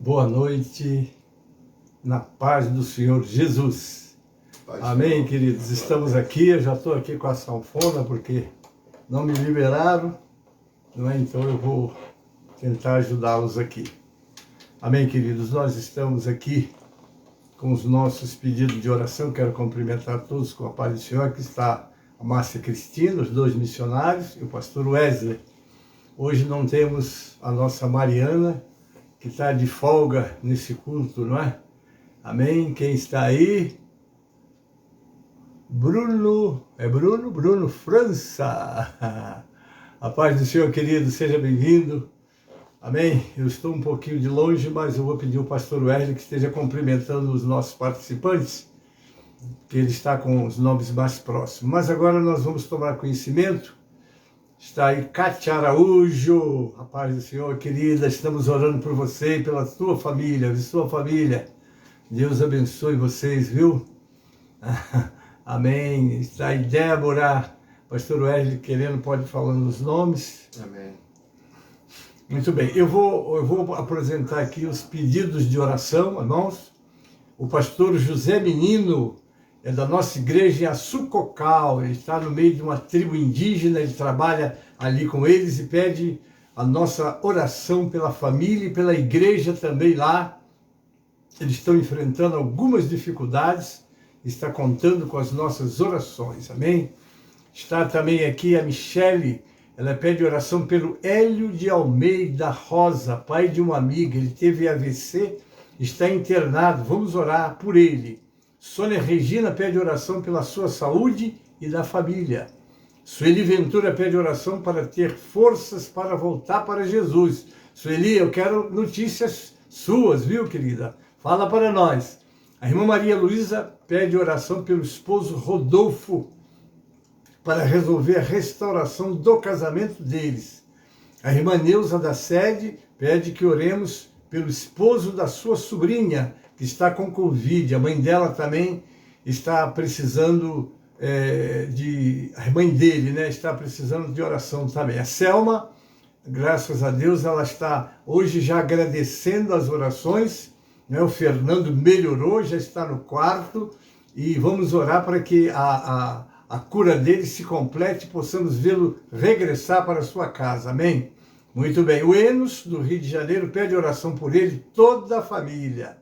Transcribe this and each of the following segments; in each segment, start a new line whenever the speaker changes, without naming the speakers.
Boa noite, na paz do Senhor Jesus. Amém, queridos? Estamos aqui, eu já estou aqui com a sanfona, porque não me liberaram, não é? Então eu vou tentar ajudá-los aqui. Amém, queridos? Nós estamos aqui com os nossos pedidos de oração. Quero cumprimentar todos com a paz do Senhor. Aqui está a Márcia Cristina, os dois missionários, e o pastor Wesley. Hoje não temos a nossa Mariana, que está de folga nesse culto, não é? Amém? Quem está aí? Bruno França. A paz do Senhor, querido, seja bem-vindo. Amém? Eu estou um pouquinho de longe, mas eu vou pedir ao pastor Wesley que esteja cumprimentando os nossos participantes, que ele está com os nomes mais próximos. Mas agora nós vamos tomar conhecimento. Está aí Cátia Araújo, a paz do Senhor, querida, estamos orando por você e pela sua família, Deus abençoe vocês, viu? Amém. Está aí Débora, pastor Wesley querendo, pode falar os nomes.
Amém.
Muito bem, eu vou apresentar aqui os pedidos de oração, irmãos. O pastor José Menino é da nossa igreja em Açucocal, ele está no meio de uma tribo indígena, ele trabalha ali com eles e pede a nossa oração pela família e pela igreja também lá. Eles estão enfrentando algumas dificuldades, está contando com as nossas orações, amém? Está também aqui a Michele, ela pede oração pelo Hélio de Almeida Rosa, pai de uma amiga, ele teve AVC, está internado, vamos orar por ele. Sônia Regina pede oração pela sua saúde e da família. Sueli Ventura pede oração para ter forças para voltar para Jesus. Sueli, eu quero notícias suas, viu, querida? Fala para nós. A irmã Maria Luísa pede oração pelo esposo Rodolfo para resolver a restauração do casamento deles. A irmã Neuza da Sede pede que oremos pelo esposo da sua sobrinha, que está com Covid. A mãe dela também está precisando a mãe dele, né, está precisando de oração também. A Selma, graças a Deus, ela está hoje já agradecendo as orações, né? O Fernando melhorou, já está no quarto, e vamos orar para que a cura dele se complete e possamos vê-lo regressar para a sua casa, amém? Muito bem, o Enos, do Rio de Janeiro, pede oração por ele, toda a família.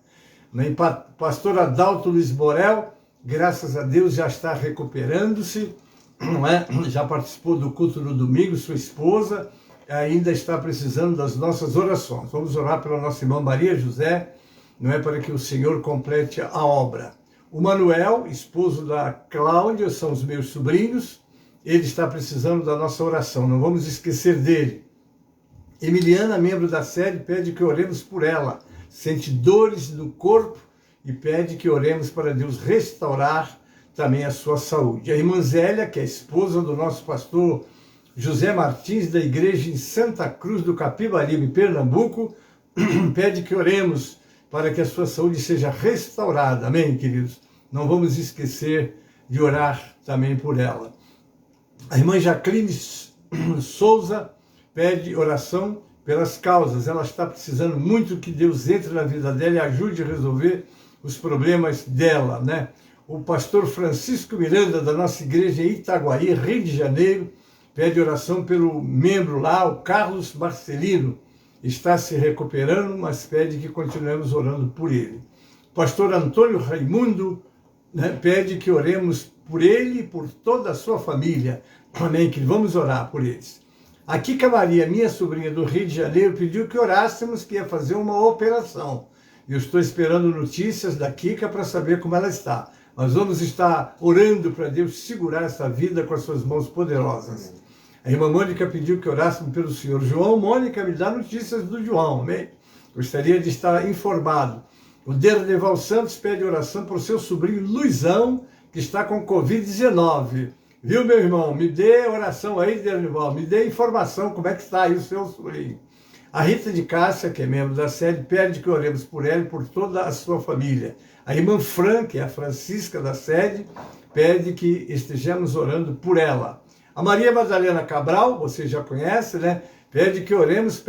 Pastor Adalto Luiz Borel, graças a Deus, já está recuperando-se, não é? Já participou do culto no domingo, sua esposa ainda está precisando das nossas orações. Vamos orar pela nossa irmã Maria José, não é, para que o Senhor complete a obra. O Manuel, esposo da Cláudia, são os meus sobrinhos, ele está precisando da nossa oração, não vamos esquecer dele. Emiliana, membro da sede, pede que oremos por ela, sente dores no corpo e pede que oremos para Deus restaurar também a sua saúde. A irmã Zélia, que é esposa do nosso pastor José Martins, da igreja em Santa Cruz do Capibaribe, Pernambuco, pede que oremos para que a sua saúde seja restaurada. Amém, queridos? Não vamos esquecer de orar também por ela. A irmã Jacqueline Souza pede oração pelas causas. Ela está precisando muito que Deus entre na vida dela e ajude a resolver os problemas dela, né? O pastor Francisco Miranda, da nossa igreja em Itaguaí, Rio de Janeiro, pede oração pelo membro lá, o Carlos Marcelino. Está se recuperando, mas pede que continuemos orando por ele. O pastor Antônio Raimundo, né, pede que oremos por ele e por toda a sua família. Amém, que vamos orar por eles. A Kika Maria, minha sobrinha do Rio de Janeiro, pediu que orássemos, que ia fazer uma operação. Eu estou esperando notícias da Kika para saber como ela está. Nós vamos estar orando para Deus segurar essa vida com as suas mãos poderosas. A irmã Mônica pediu que orássemos pelo senhor João. Mônica, me dá notícias do João, amém? Gostaria de estar informado. O Derneval Santos pede oração para o seu sobrinho Luizão, que está com Covid-19. Viu, meu irmão? Me dê oração aí, Dernival. Me dê informação, como é que está aí o seu sobrinho. A Rita de Cássia, que é membro da sede, pede que oremos por ela e por toda a sua família. A irmã Fran, que é a Francisca da sede, pede que estejamos orando por ela. A Maria Madalena Cabral, você já conhece, né? pede que oremos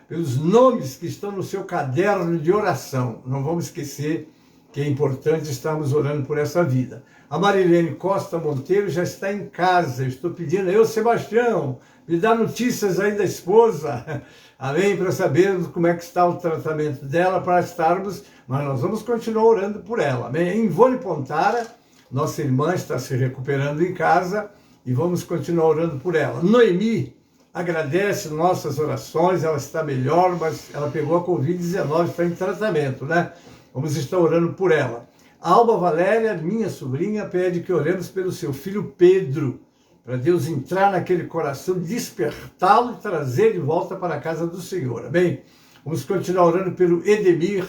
pelos nomes que estão no seu caderno de oração. Não vamos esquecer que é importante estarmos orando por essa vida. A Marilene Costa Monteiro já está em casa. Eu estou pedindo, Sebastião, me dá notícias aí da esposa, amém, para sabermos como é que está o tratamento dela, para estarmos, mas nós vamos continuar orando por ela, amém. Ivone Pontara, nossa irmã, está se recuperando em casa e vamos continuar orando por ela. Noemi agradece nossas orações, ela está melhor, mas ela pegou a Covid-19, está em tratamento, né? Vamos estar orando por ela. A Alba Valéria, minha sobrinha, pede que oremos pelo seu filho Pedro, para Deus entrar naquele coração, despertá-lo e trazer de volta para a casa do Senhor, amém? Vamos continuar orando pelo Edemir,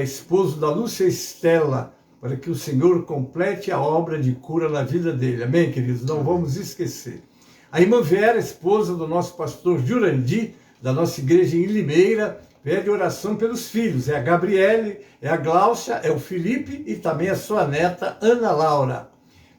esposo da Lúcia Estela, para que o Senhor complete a obra de cura na vida dele, amém, queridos? Não vamos esquecer. A irmã Vera, esposa do nosso pastor Jurandi, da nossa igreja em Limeira, pede oração pelos filhos, é a Gabriele, é a Gláucia, é o Felipe e também a sua neta Ana Laura.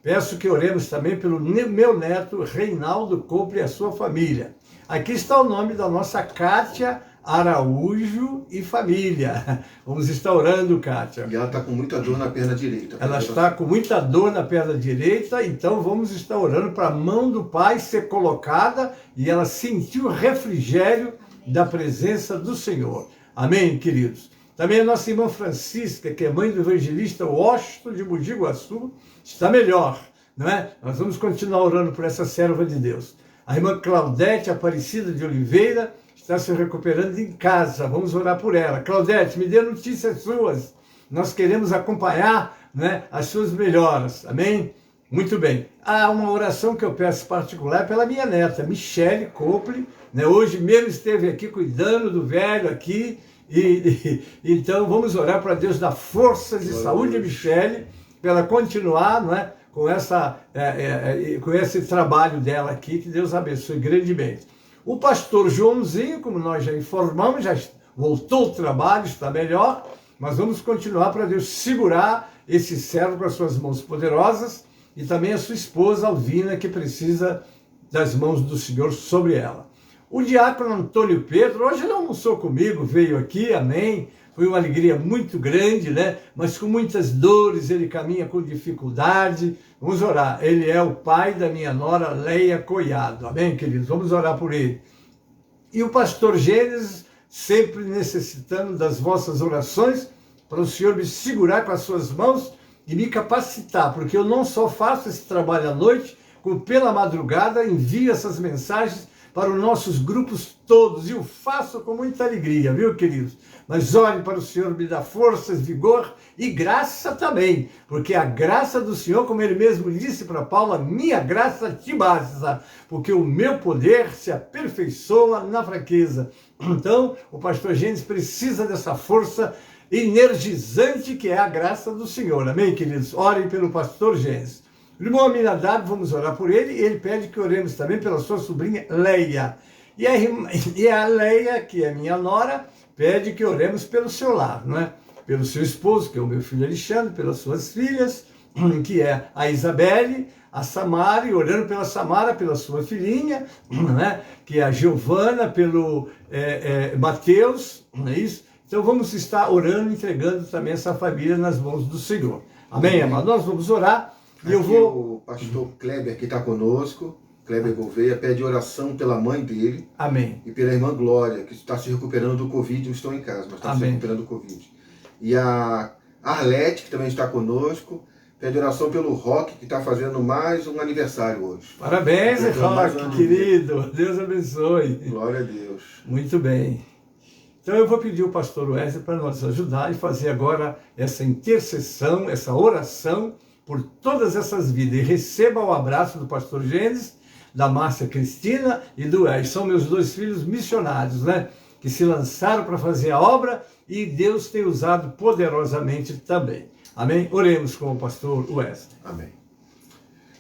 Peço que oremos também pelo meu neto Reinaldo Copre e a sua família. Aqui está o nome da nossa Kátia Araújo e família. Vamos estar orando, Kátia.
E ela está com muita dor na perna direita.
Ela está com muita dor na perna direita, então vamos estar orando para a mão do Pai ser colocada e ela sentir o refrigério da presença do Senhor. Amém, queridos? Também a nossa irmã Francisca, que é mãe do evangelista Washington de Mogi Guaçu, está melhor, não é? Nós vamos continuar orando por essa serva de Deus. A irmã Claudete Aparecida de Oliveira está se recuperando em casa. Vamos orar por ela. Claudete, me dê notícias suas. Nós queremos acompanhar, né, as suas melhoras. Amém? Muito bem. Há uma oração que eu peço particular pela minha neta, Michele Cople, né? Hoje mesmo esteve aqui cuidando do velho aqui. Então vamos orar para Deus dar forças e saúde a Michele, para ela continuar, não é, com esse trabalho dela aqui, que Deus abençoe grandemente. O pastor Joãozinho, como nós já informamos, já voltou ao trabalho, está melhor, mas vamos continuar para Deus segurar esse servo com as suas mãos poderosas e também a sua esposa Alvina, que precisa das mãos do Senhor sobre ela. O diácono Antônio Pedro, hoje ele almoçou comigo, veio aqui, amém. Foi uma alegria muito grande, né? Mas com muitas dores, ele caminha com dificuldade. Vamos orar. Ele é o pai da minha nora Leia Coiado, amém, queridos? Vamos orar por ele. E o pastor Gênesis, sempre necessitando das vossas orações, para o Senhor me segurar com as suas mãos e me capacitar, porque eu não só faço esse trabalho à noite, como pela madrugada envio essas mensagens para os nossos grupos todos, e o faço com muita alegria, viu, queridos? Mas olhe para o Senhor, me dá forças, vigor e graça também, porque a graça do Senhor, como ele mesmo disse para Paulo, a minha graça te basta, porque o meu poder se aperfeiçoa na fraqueza. Então, o pastor Gênesis precisa dessa força energizante que é a graça do Senhor, amém, queridos? Orem pelo pastor Gênesis. O irmão Aminadab, vamos orar por ele, e ele pede que oremos também pela sua sobrinha Leia. E a Leia, que é minha nora, pede que oremos pelo seu lar, não é? Pelo seu esposo, que é o meu filho Alexandre, pelas suas filhas, que é a Isabelle, a Samara, e orando pela Samara, pela sua filhinha, não é? Que é a Giovana, pelo Mateus, não é isso? Então vamos estar orando, entregando também essa família nas mãos do Senhor. Amém, amado? Nós vamos orar.
E eu vou... O pastor Kleber, que está conosco, Kleber Gouveia, pede oração pela mãe dele.
Amém. E
pela irmã Glória, que está se recuperando do Covid, não estão em casa, mas está se recuperando do Covid. E a Arlete, que também está conosco, pede oração pelo Roque, que está fazendo mais um aniversário hoje.
Parabéns, Roque, querido. Deus abençoe.
Glória a Deus.
Muito bem. Então eu vou pedir ao pastor Wesley para nos ajudar e fazer agora essa intercessão, essa oração por todas essas vidas. E receba o abraço do pastor Gênesis, da Márcia Cristina e do Wesley. São meus dois filhos missionários, né? Que se lançaram para fazer a obra e Deus tem usado poderosamente também. Amém? Oremos com o pastor Wesley.
Amém.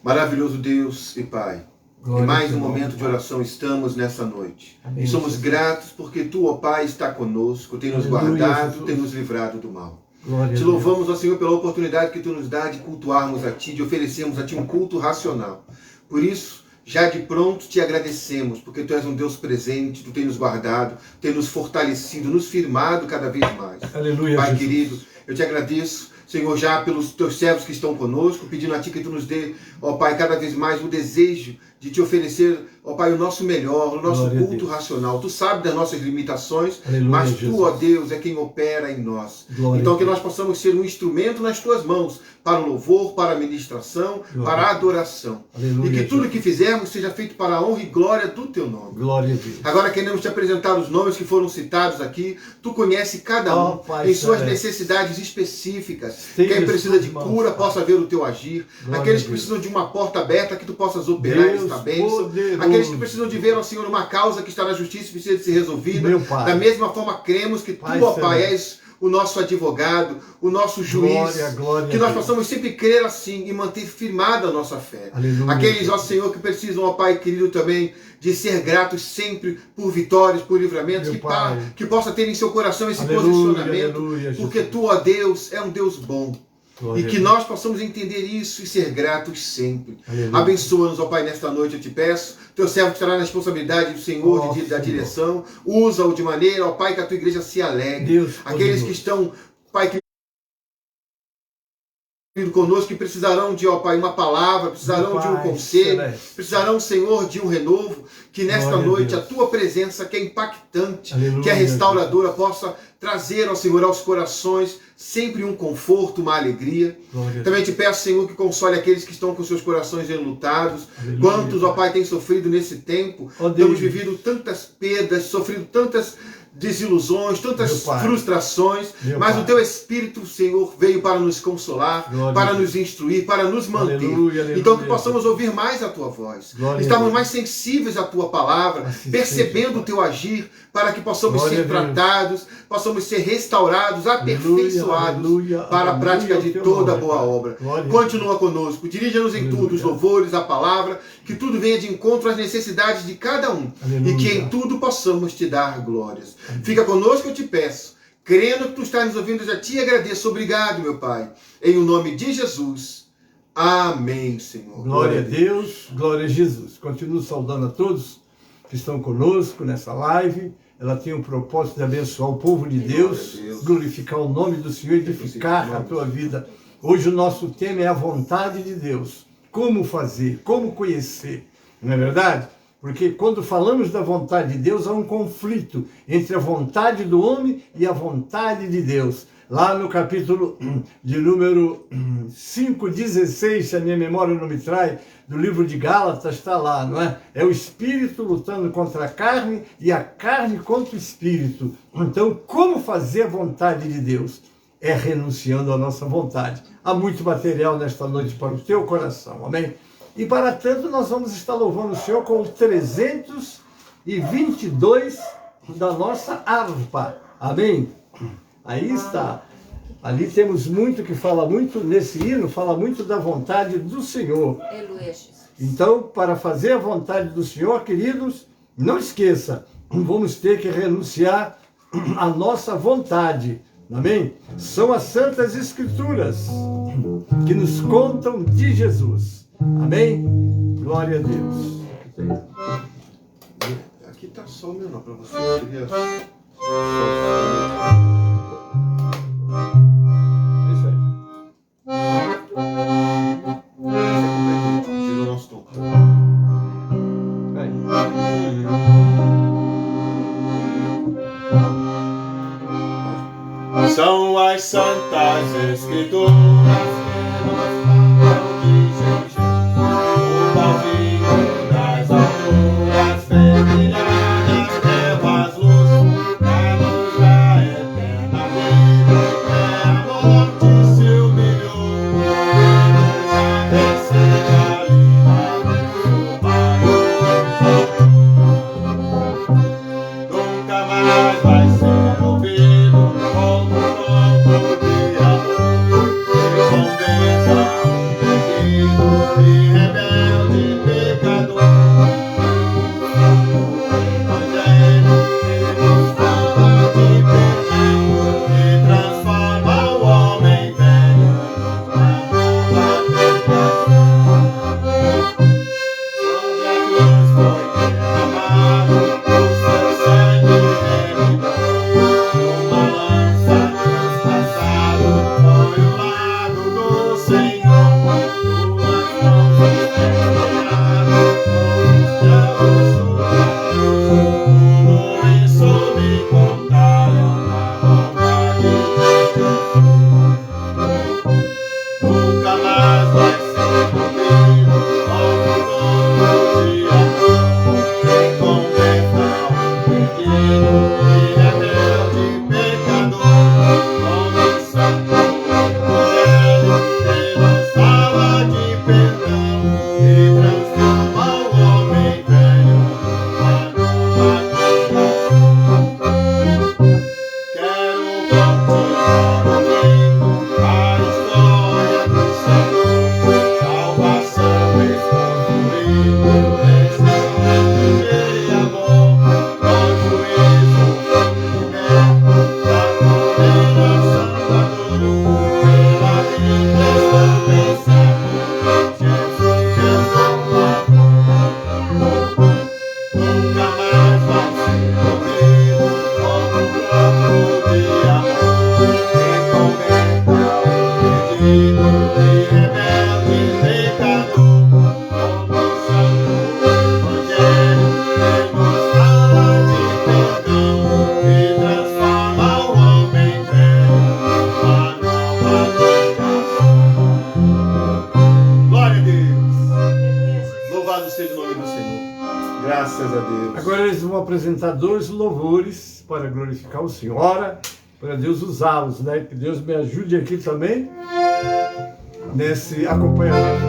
Maravilhoso Deus e Pai. Glória, em mais um momento de oração estamos nessa noite. Amém. E somos gratos porque Tu, ó Pai, está conosco, tem nos guardado, Jesus. Tem nos livrado do mal.
Glória
Te louvamos, ó Senhor, pela oportunidade que Tu nos dá de cultuarmos a Ti, de oferecermos a Ti um culto racional. Por isso, Já de pronto te agradecemos, porque Tu és um Deus presente, Tu tem nos guardado, tem nos fortalecido, nos firmado cada vez mais.
Aleluia,
Pai
Jesus.
querido, eu te agradeço, Senhor, já pelos Teus servos que estão conosco, pedindo a Ti que Tu nos dê, ó Pai, cada vez mais o desejo de Te oferecer, ó Pai, o nosso melhor, o nosso
Glória
culto racional. Tu sabes das nossas limitações,
Aleluia,
mas
Jesus.
Tu, ó Deus, é quem opera em nós.
Glória
Então
a
que
Deus.
nós possamos ser um instrumento nas Tuas mãos, para o louvor, para a ministração,
Glória
para a
a Deus.
adoração.
Aleluia,
E que tudo
Jesus.
que fizermos seja feito para a honra e glória do Teu nome.
Glória a Deus.
Agora queremos te apresentar os nomes que foram citados aqui. Tu conhece cada
Ó,
um
Pai
em suas
celeste.
necessidades específicas.
Esteja
Quem precisa de
em suas
cura
mãos,
possa ver o Teu agir.
Glória
Aqueles
a
que
Deus.
precisam de uma porta aberta que Tu possas operar
Deus
esta bênção.
poderoso.
Aqueles que precisam de ver, ó Senhor, uma causa que está na justiça e precisa de ser resolvida.
Meu Pai.
Da mesma forma cremos que Tu,
Pai
ó Pai,
celeste.
és o nosso advogado, o nosso juiz.
Glória, glória
Que
a
nós
Deus.
possamos sempre crer assim e manter firmada a nossa fé.
Aleluia.
Aqueles, ó Senhor, que precisam, ó Pai querido, também de ser gratos sempre por vitórias, por livramentos,
Meu
que,
Pai.
que possa ter em seu coração esse
Aleluia,
posicionamento,
aleluia,
porque
Jesus.
Tu, ó Deus, é um Deus bom.
Glória
E
a
que
Deus.
nós possamos entender isso e ser gratos sempre.
Aleluia.
Abençoa-nos, ó Pai, nesta noite, eu te peço. Teu servo que estará na responsabilidade do Senhor,
Ó,
da
Senhor.
direção. Usa-o de maneira, ó Pai, que a tua igreja se alegre.
Deus
Aqueles
poderoso.
que estão, Pai, conosco, que precisarão de, ó Pai, uma palavra, precisarão
Meu
de um
Pai
conselho,
celeste.
precisarão, Senhor, de um renovo, que nesta
Glória a
noite a
Deus.
tua presença, que é impactante,
Aleluia,
que é restauradora, possa trazer, ó Senhor, aos corações sempre um conforto, uma alegria.
Glória a
Também te peço, Senhor, que console aqueles que estão com seus corações enlutados.
Aleluia.
Quantos, ó Pai, têm sofrido nesse tempo?
Ó Deus.
Temos vivido tantas perdas, sofrido tantas desilusões, tantas
Meu Pai.
frustrações,
Meu
mas
Pai.
o Teu Espírito, Senhor, veio para nos consolar,
Glória a
para
Deus.
nos instruir, para nos manter.
Aleluia, aleluia.
Então que possamos ouvir mais a Tua voz,
Glória a
estarmos
Deus.
mais sensíveis à Tua palavra,
Assim
percebendo
seja,
o Teu agir, para que possamos
Glória
ser
a Deus.
tratados, possamos ser restaurados, aperfeiçoados
aleluia,
para a prática
aleluia
de
ao Teu
toda
nome,
boa
Pai.
obra.
Glória a
Continua conosco, dirija-nos em
Aleluia.
tudo, os louvores, a palavra, que tudo venha de encontro às necessidades de cada um
Aleluia.
e que em tudo possamos te dar glórias. Fica conosco, eu te peço, crendo que tu estás nos ouvindo, eu já te agradeço. Obrigado, meu Pai, em o nome de Jesus. Amém, Senhor.
Glória a Deus, glória a Jesus. Continuo saudando a todos que estão conosco nessa live. Ela tem o propósito de abençoar o povo de Deus,
Glória a Deus.
glorificar o nome do Senhor, edificar a tua vida. Hoje o nosso tema é a vontade de Deus. Como fazer, como conhecer, não é verdade? Porque quando falamos da vontade de Deus, há um conflito entre a vontade do homem e a vontade de Deus. Lá no capítulo de número 5:16, se a minha memória não me trai, do livro de Gálatas, está lá, não é? É o espírito lutando contra a carne e a carne contra o espírito. Então, como fazer a vontade de Deus? É renunciando à nossa vontade. Há muito material nesta noite para o teu coração, amém? E para tanto, nós vamos estar louvando o Senhor com o 322 da nossa harpa, amém? Aí está. Ali temos muito que fala muito, nesse hino, fala muito da vontade do Senhor.
Aleluia, Jesus.
Então, para fazer a vontade do Senhor, queridos, não esqueça, vamos ter que renunciar à nossa vontade. Amém? São as Santas Escrituras que nos contam de Jesus. Amém? Glória a Deus.
Aqui está só o meu nome para você. Eu queria
Isso aí.
Tira o nosso tom.
Aí.
São as Santas Escrituras que nos falam de Jesus, o pãozinho das alturas, fez brilhar nas trevas luz, dá-nos a eterna vida. É a morte se humilhou, e nos descer ali nunca mais vai ser ouvido outro toque de amor, respondendo a um pedido de rebelde pecador. O Evangelho que nos fala de perdão, que transforma o homem velho numa nova criação. Sobre a
apresentar 2 louvores para glorificar o Senhor. Ora, para Deus usá-los, né? Que Deus me ajude aqui também nesse acompanhamento.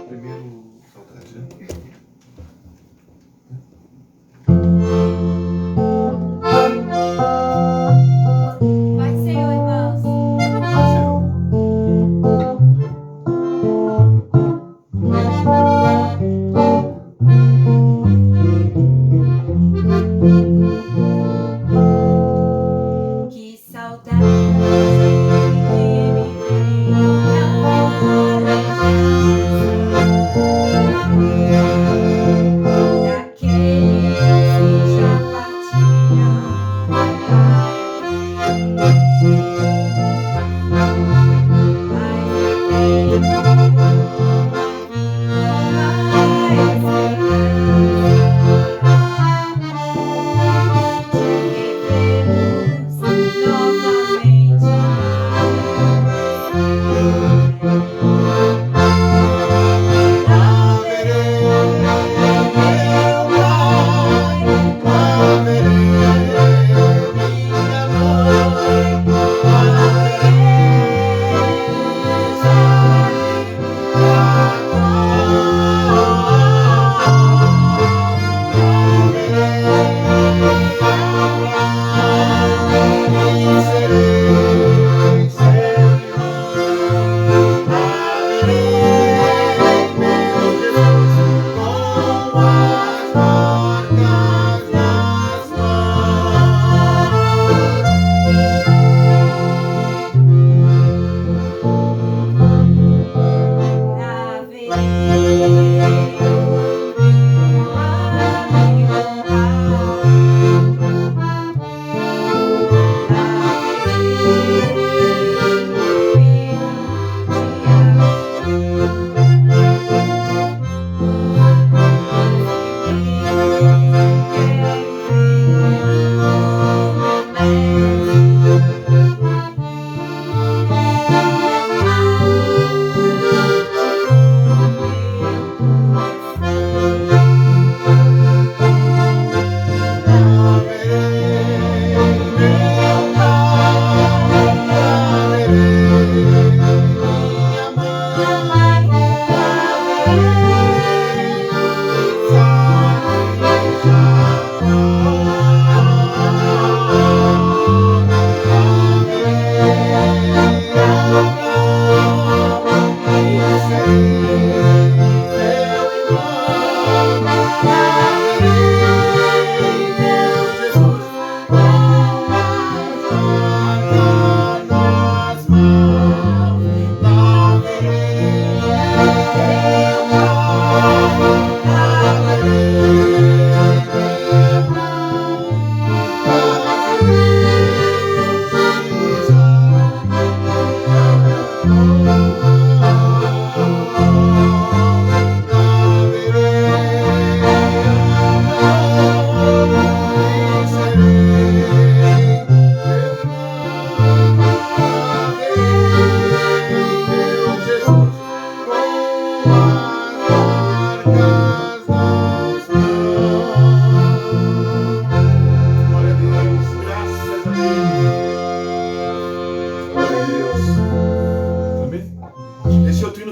Primeiro, saudade, né?
Pai do Senhor, irmãos. Que saudade que me daqueles que já partiram.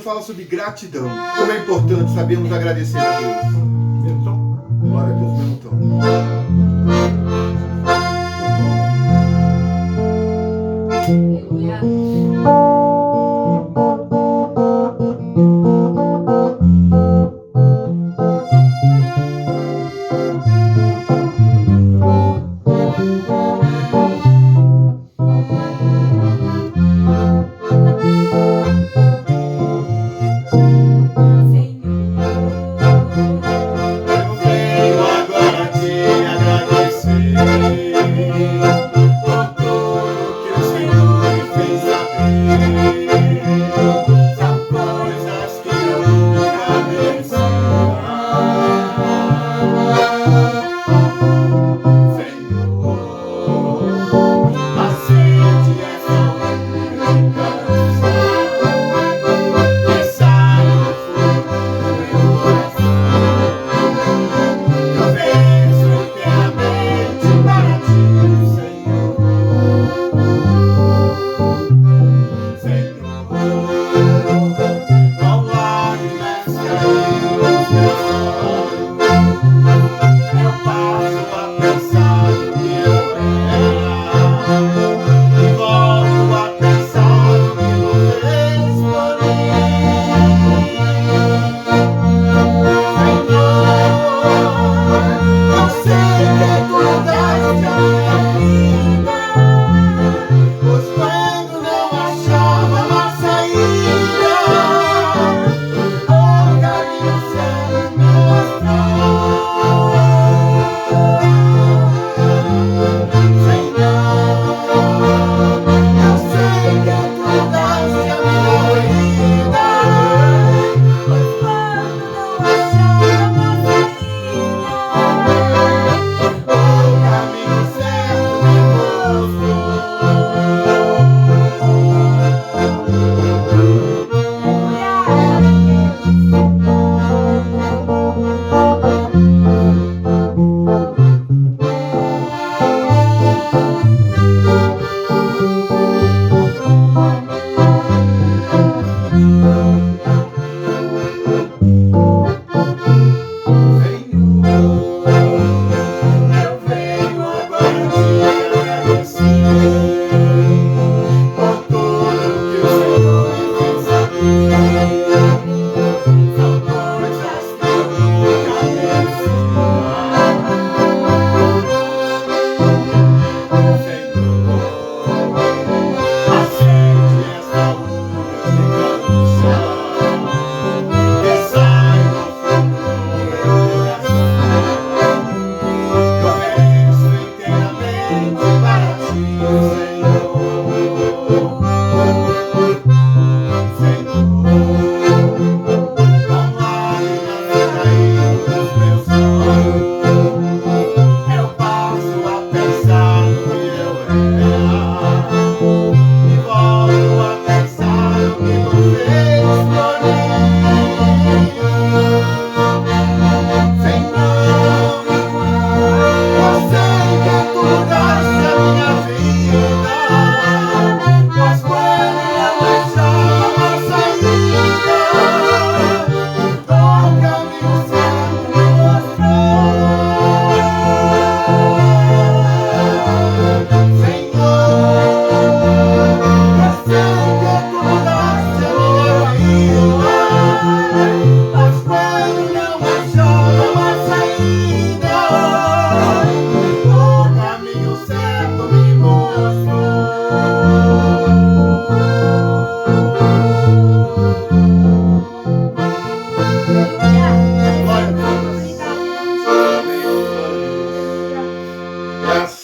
Fala sobre gratidão. Como é importante sabermos agradecer a Deus.
Então,
Glória a Deus, meu tom.
Aleluia. Senhor,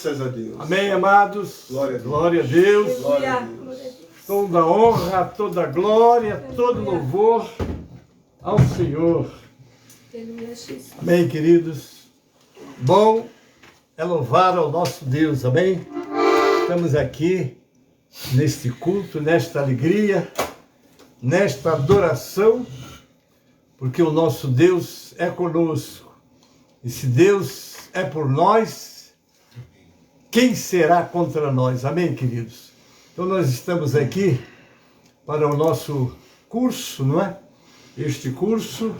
Graças a Deus.
Amém, amados?
Glória a Deus.
Glória a Deus.
Glória a Deus.
Toda honra, toda glória, todo louvor ao Senhor. Amém, queridos? Bom é louvar ao nosso Deus, amém? Estamos aqui neste culto, nesta alegria, nesta adoração, porque o nosso Deus é conosco. E se Deus é por nós, quem será contra nós? Amém, queridos? Então nós estamos aqui para o nosso curso, não é? Este curso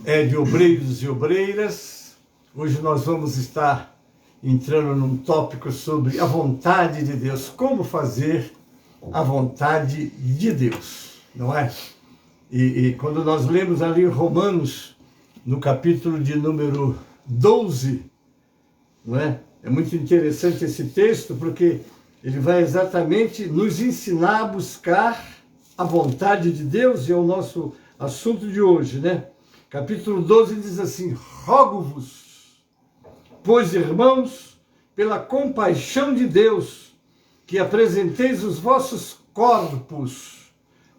é de obreiros e obreiras. Hoje nós vamos estar entrando num tópico sobre a vontade de Deus. Como fazer a vontade de Deus, não é? E quando nós lemos ali em Romanos, no capítulo de número 12, não é? É muito interessante esse texto, porque ele vai exatamente nos ensinar a buscar a vontade de Deus, e é o nosso assunto de hoje, né? Capítulo 12 diz assim: rogo-vos, pois, irmãos, pela compaixão de Deus, que apresenteis os vossos corpos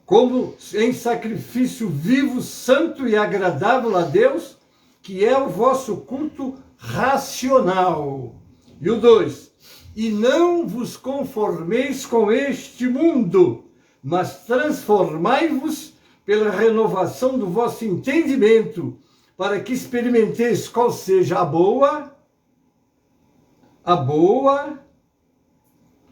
como em sacrifício vivo, santo e agradável a Deus, que é o vosso culto racional. E o 2: e não vos conformeis com este mundo, mas transformai-vos pela renovação do vosso entendimento, para que experimenteis qual seja a boa,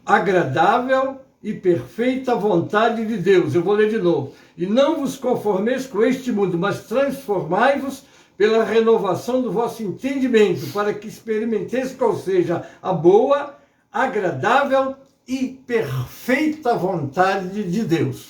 agradável e perfeita vontade de Deus. Eu vou ler de novo. E não vos conformeis com este mundo, mas transformai-vos pela renovação do vosso entendimento, para que experimenteis qual seja a boa, agradável e perfeita vontade de Deus.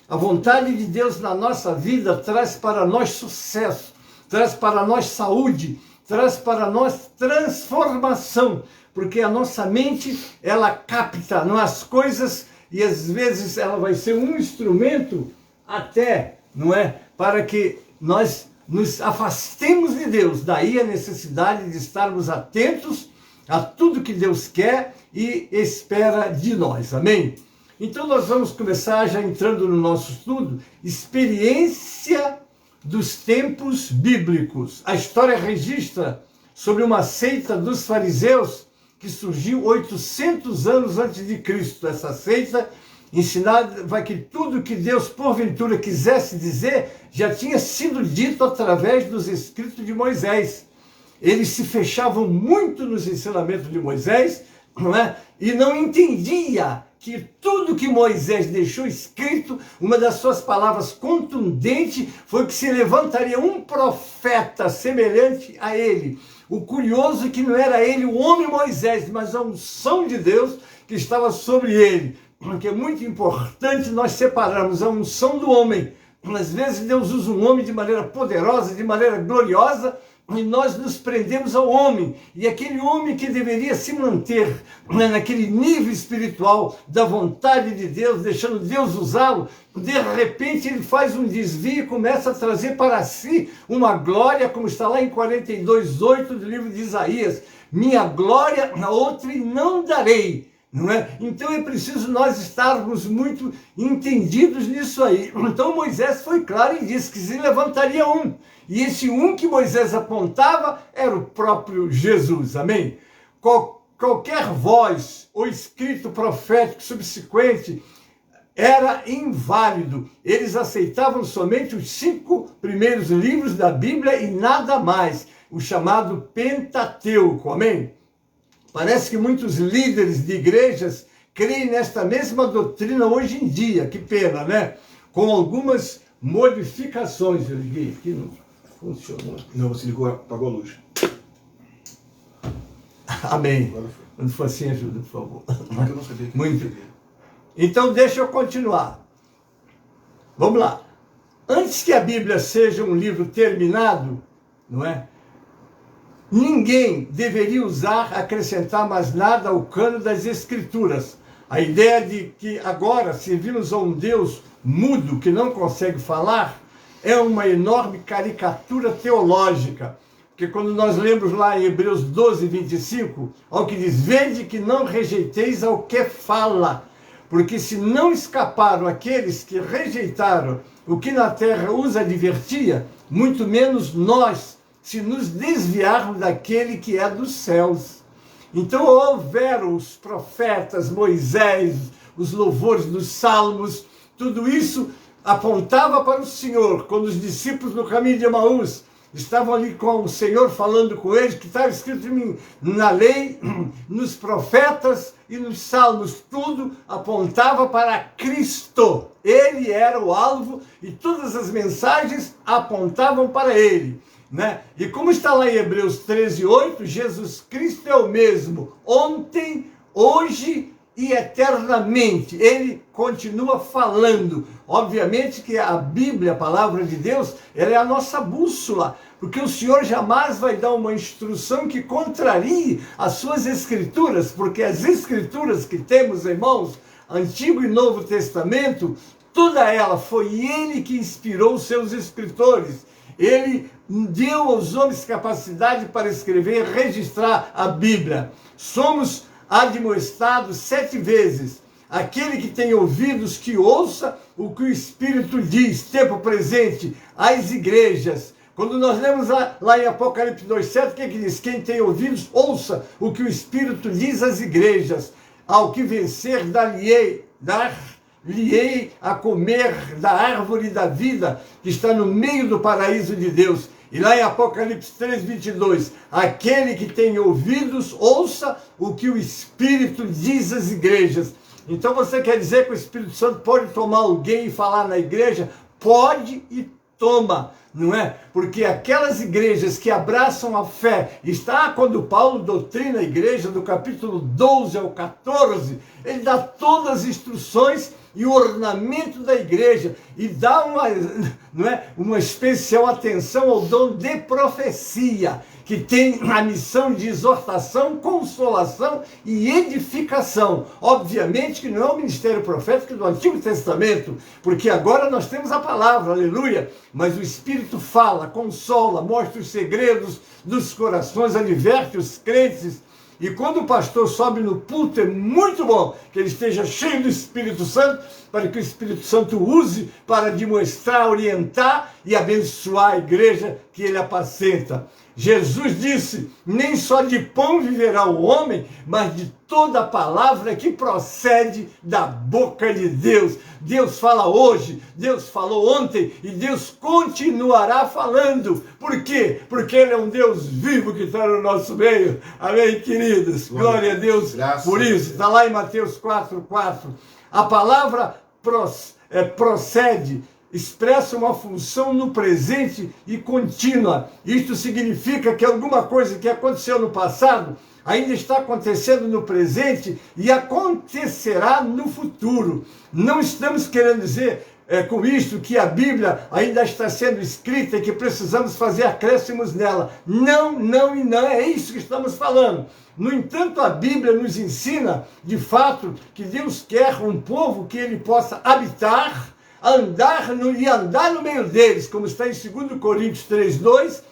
A vontade de Deus na nossa vida traz para nós sucesso, traz para nós saúde, traz para nós transformação, porque a nossa mente, ela capta as coisas, e às vezes ela vai ser um instrumento até, não é, para que nós nos afastemos de Deus. Daí a necessidade de estarmos atentos a tudo que Deus quer e espera de nós, amém? Então nós vamos começar, já entrando no nosso estudo, experiência dos tempos bíblicos. A história registra sobre uma seita dos fariseus que surgiu 800 anos antes de Cristo. Essa seita ensinava que tudo que Deus porventura quisesse dizer já tinha sido dito através dos escritos de Moisés. Eles se fechavam muito nos ensinamentos de Moisés, não é? E não entendia que tudo que Moisés deixou escrito, uma das suas palavras contundentes foi que se levantaria um profeta semelhante a ele. O curioso é que não era ele o homem Moisés, mas a unção de Deus que estava sobre ele. Porque é muito importante nós separarmos a unção do homem. Às vezes Deus usa um homem de maneira poderosa, de maneira gloriosa, e nós nos prendemos ao homem. E aquele homem que deveria se manter naquele nível espiritual da vontade de Deus, deixando Deus usá-lo, de repente ele faz um desvio e começa a trazer para si uma glória, como está lá em 42:8 do livro de Isaías: minha glória a outro não darei. Não é? Então é preciso nós estarmos muito entendidos nisso aí. Então Moisés foi claro e disse que se levantaria um. E esse um que Moisés apontava era o próprio Jesus. Amém? Qualquer voz ou escrito profético subsequente era inválido. Eles aceitavam somente os 5 primeiros livros da Bíblia e nada mais. O chamado Pentateuco. Amém? Parece que muitos líderes de igrejas creem nesta mesma doutrina hoje em dia. Que pena, né? Com algumas modificações. Eu liguei aqui, não funcionou.
Não, você ligou, apagou a luz.
Amém. Quando for assim, ajuda, por favor.
Eu não sabia que
Muito. Então, deixa eu continuar. Vamos lá. Antes que a Bíblia seja um livro terminado, não é? Ninguém deveria acrescentar mais nada ao cano das Escrituras. A ideia de que agora servimos a um Deus mudo, que não consegue falar, é uma enorme caricatura teológica. Porque quando nós lemos lá em Hebreus 12, 25, ao que diz, vede que não rejeiteis ao que fala, porque se não escaparam aqueles que rejeitaram o que na terra os advertia, muito menos nós, se nos desviarmos daquele que é dos céus. Então houveram os profetas, Moisés, os louvores dos salmos, tudo isso apontava para o Senhor. Quando os discípulos no caminho de Emaús estavam ali com o Senhor falando com eles, que estava escrito na lei, nos profetas e nos salmos, tudo apontava para Cristo. Ele era o alvo e todas as mensagens apontavam para ele. Né? E como está lá em Hebreus 13:8, Jesus Cristo é o mesmo ontem, hoje e eternamente. Ele continua falando. Obviamente que a Bíblia, a palavra de Deus, ela é a nossa bússola, porque o Senhor jamais vai dar uma instrução que contrarie as suas escrituras, porque as escrituras que temos, irmãos, Antigo e Novo Testamento, toda ela foi Ele que inspirou os seus escritores. Ele deu aos homens capacidade para escrever e registrar a Bíblia. Somos admoestados 7 vezes. Aquele que tem ouvidos, que ouça o que o Espírito diz, tempo presente, às igrejas. Quando nós lemos lá em Apocalipse 2,7, o que diz? Quem tem ouvidos, ouça o que o Espírito diz às igrejas. Ao que vencer, dar-lhe-ei a comer da árvore da vida, que está no meio do paraíso de Deus. E lá em Apocalipse 3:22, aquele que tem ouvidos, ouça o que o Espírito diz às igrejas. Então você quer dizer que o Espírito Santo pode tomar alguém e falar na igreja? Pode e toma, não é? Porque aquelas igrejas que abraçam a fé, está quando Paulo doutrina a igreja, do capítulo 12 ao 14, ele dá todas as instruções e o ornamento da igreja, e dá uma especial atenção ao dom de profecia, que tem a missão de exortação, consolação e edificação. Obviamente que não é o ministério profético do Antigo Testamento, porque agora nós temos a palavra, aleluia, mas o Espírito fala, consola, mostra os segredos dos corações, adverte os crentes. E quando o pastor sobe no púlpito, é muito bom que ele esteja cheio do Espírito Santo, para que o Espírito Santo use para demonstrar, orientar e abençoar a igreja que ele apacenta. Jesus disse, nem só de pão viverá o homem, mas de toda a palavra que procede da boca de Deus. Deus fala hoje, Deus falou ontem e Deus continuará falando. Por quê? Porque Ele é um Deus vivo que está no nosso meio. Amém, queridos? Glória a Deus por isso. Está lá em Mateus 4:4. A palavra procede, expressa uma função no presente e contínua. Isto significa que alguma coisa que aconteceu no passado ainda está acontecendo no presente e acontecerá no futuro. Não estamos querendo dizer com isto que a Bíblia ainda está sendo escrita e que precisamos fazer acréscimos nela. Não, não e não, é isso que estamos falando. No entanto, a Bíblia nos ensina, de fato, que Deus quer um povo que Ele possa habitar, andar no meio deles, como está em 2 Coríntios 3:2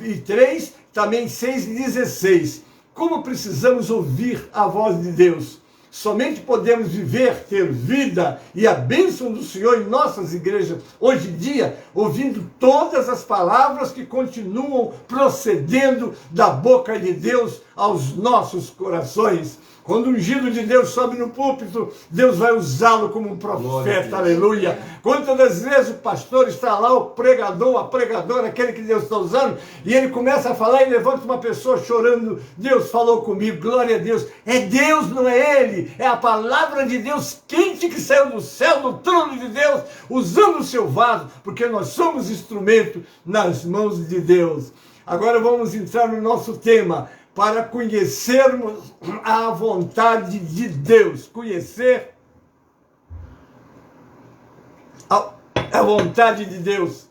e 3, também 6:16. Como precisamos ouvir a voz de Deus? Somente podemos viver, ter vida e a bênção do Senhor em nossas igrejas hoje em dia, ouvindo todas as palavras que continuam procedendo da boca de Deus aos nossos corações. Quando o ungido de Deus sobe no púlpito, Deus vai usá-lo como um profeta, aleluia. Quantas das vezes o pastor está lá, o pregador, a pregadora, aquele que Deus está usando, e ele começa a falar e levanta uma pessoa chorando, Deus falou comigo, glória a Deus. É Deus, não é ele, é a palavra de Deus quente que saiu do céu, do trono de Deus, usando o seu vaso, porque nós somos instrumento nas mãos de Deus. Agora vamos entrar no nosso tema, para conhecermos a vontade de Deus. Conhecer a vontade de Deus.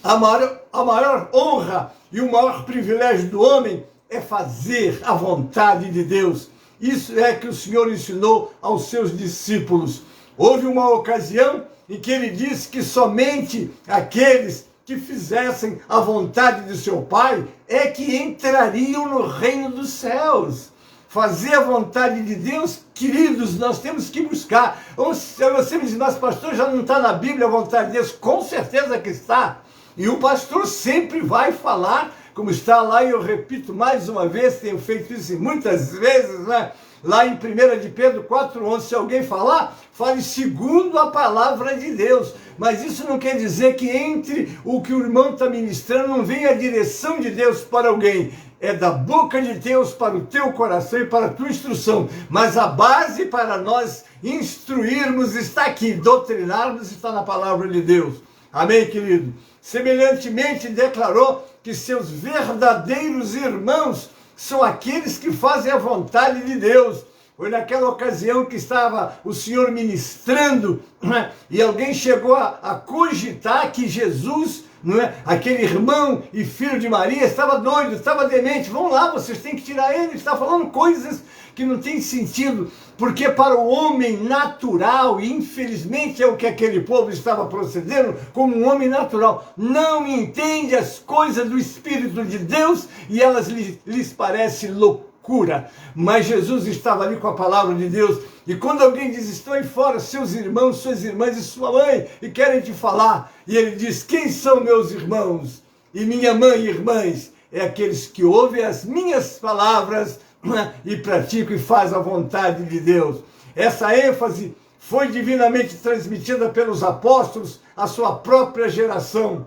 A maior honra e o maior privilégio do homem é fazer a vontade de Deus. Isso é que o Senhor ensinou aos seus discípulos. Houve uma ocasião em que ele disse que somente aqueles que fizessem a vontade de seu Pai é que entrariam no reino dos céus. Fazer a vontade de Deus, queridos, nós temos que buscar. Você me diz, mas pastor, já não está na Bíblia a vontade de Deus? Com certeza que está. E o pastor sempre vai falar, como está lá, e eu repito mais uma vez, tenho feito isso muitas vezes, né? Lá em 1 de Pedro 4,11, se alguém falar, fale segundo a palavra de Deus. Mas isso não quer dizer que entre o que o irmão está ministrando não venha a direção de Deus para alguém. É da boca de Deus para o teu coração e para a tua instrução. Mas a base para nós instruirmos está aqui, doutrinarmos está na palavra de Deus. Amém, querido? Semelhantemente declarou que seus verdadeiros irmãos são aqueles que fazem a vontade de Deus. Foi naquela ocasião que estava o Senhor ministrando, né? E alguém chegou a cogitar que Jesus, não é? Aquele irmão e filho de Maria, estava doido, estava demente. Vão lá, vocês têm que tirar ele. Ele está falando coisas que não têm sentido, porque para o homem natural, e infelizmente é o que aquele povo estava procedendo, como um homem natural, não entende as coisas do Espírito de Deus e elas lhes parecem loucura. Mas Jesus estava ali com a palavra de Deus, e quando alguém diz, estão aí fora seus irmãos, suas irmãs e sua mãe, e querem te falar, e ele diz, quem são meus irmãos e minha mãe e irmãs? É aqueles que ouvem as minhas palavras e praticam e fazem a vontade de Deus. Essa ênfase foi divinamente transmitida pelos apóstolos à sua própria geração.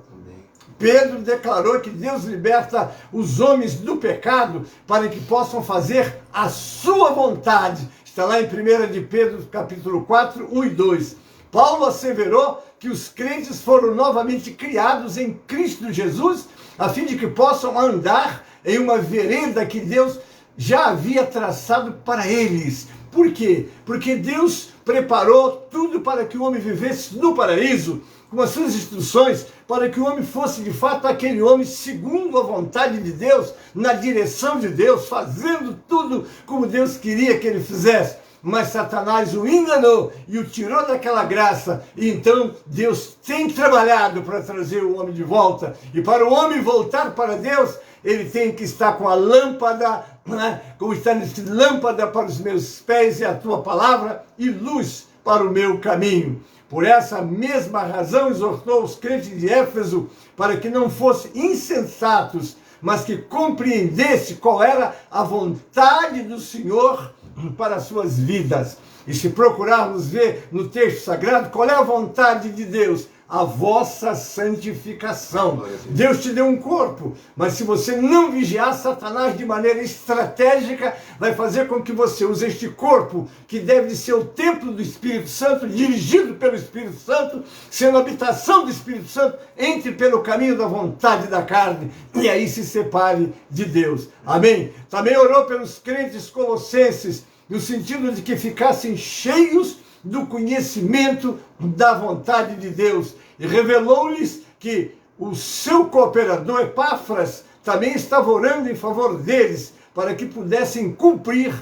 Pedro declarou que Deus liberta os homens do pecado para que possam fazer a sua vontade. Está lá em 1 de Pedro, capítulo 4, 1 e 2. Paulo asseverou que os crentes foram novamente criados em Cristo Jesus, a fim de que possam andar em uma vereda que Deus já havia traçado para eles. Por quê? Porque Deus preparou tudo para que o homem vivesse no paraíso, com as suas instruções, para que o homem fosse de fato aquele homem segundo a vontade de Deus, na direção de Deus, fazendo tudo como Deus queria que ele fizesse. Mas Satanás o enganou e o tirou daquela graça. E então Deus tem trabalhado para trazer o homem de volta. E para o homem voltar para Deus, ele tem que estar com a lâmpada, né? Como está escrito, lâmpada para os meus pés e a tua palavra, e luz para o meu caminho. Por essa mesma razão exortou os crentes de Éfeso para que não fossem insensatos, mas que compreendesse qual era a vontade do Senhor para as suas vidas. E se procurarmos ver no texto sagrado, qual é a vontade de Deus? A vossa santificação. Deus te deu um corpo, mas se você não vigiar, Satanás de maneira estratégica vai fazer com que você use este corpo, que deve ser o templo do Espírito Santo, dirigido pelo Espírito Santo, sendo a habitação do Espírito Santo, entre pelo caminho da vontade da carne, e aí se separe de Deus. Amém? Também orou pelos crentes colossenses, no sentido de que ficassem cheios do conhecimento da vontade de Deus, e revelou-lhes que o seu cooperador Epáfras também estava orando em favor deles, para que pudessem cumprir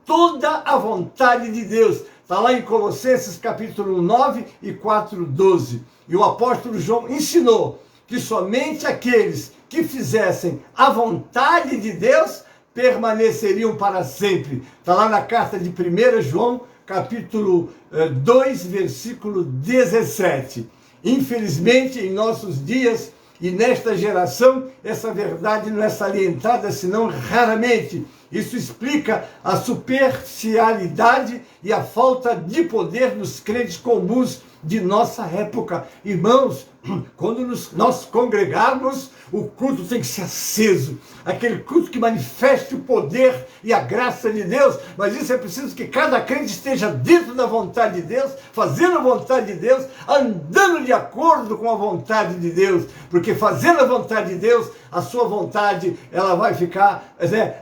toda a vontade de Deus. Está lá em Colossenses capítulo 9 e 4:12. E o apóstolo João ensinou que somente aqueles que fizessem a vontade de Deus permaneceriam para sempre. Está lá na carta de 1 João, capítulo 2, versículo 17. Infelizmente, em nossos dias e nesta geração, essa verdade não é salientada, senão raramente. Isso explica a superficialidade e a falta de poder dos crentes comuns de nossa época. Irmãos, quando nós congregarmos, o culto tem que ser aceso, aquele culto que manifeste o poder e a graça de Deus, mas isso é preciso que cada crente esteja dentro da vontade de Deus, fazendo a vontade de Deus, andando de acordo com a vontade de Deus, porque fazendo a vontade de Deus, a sua vontade, ela vai ficar,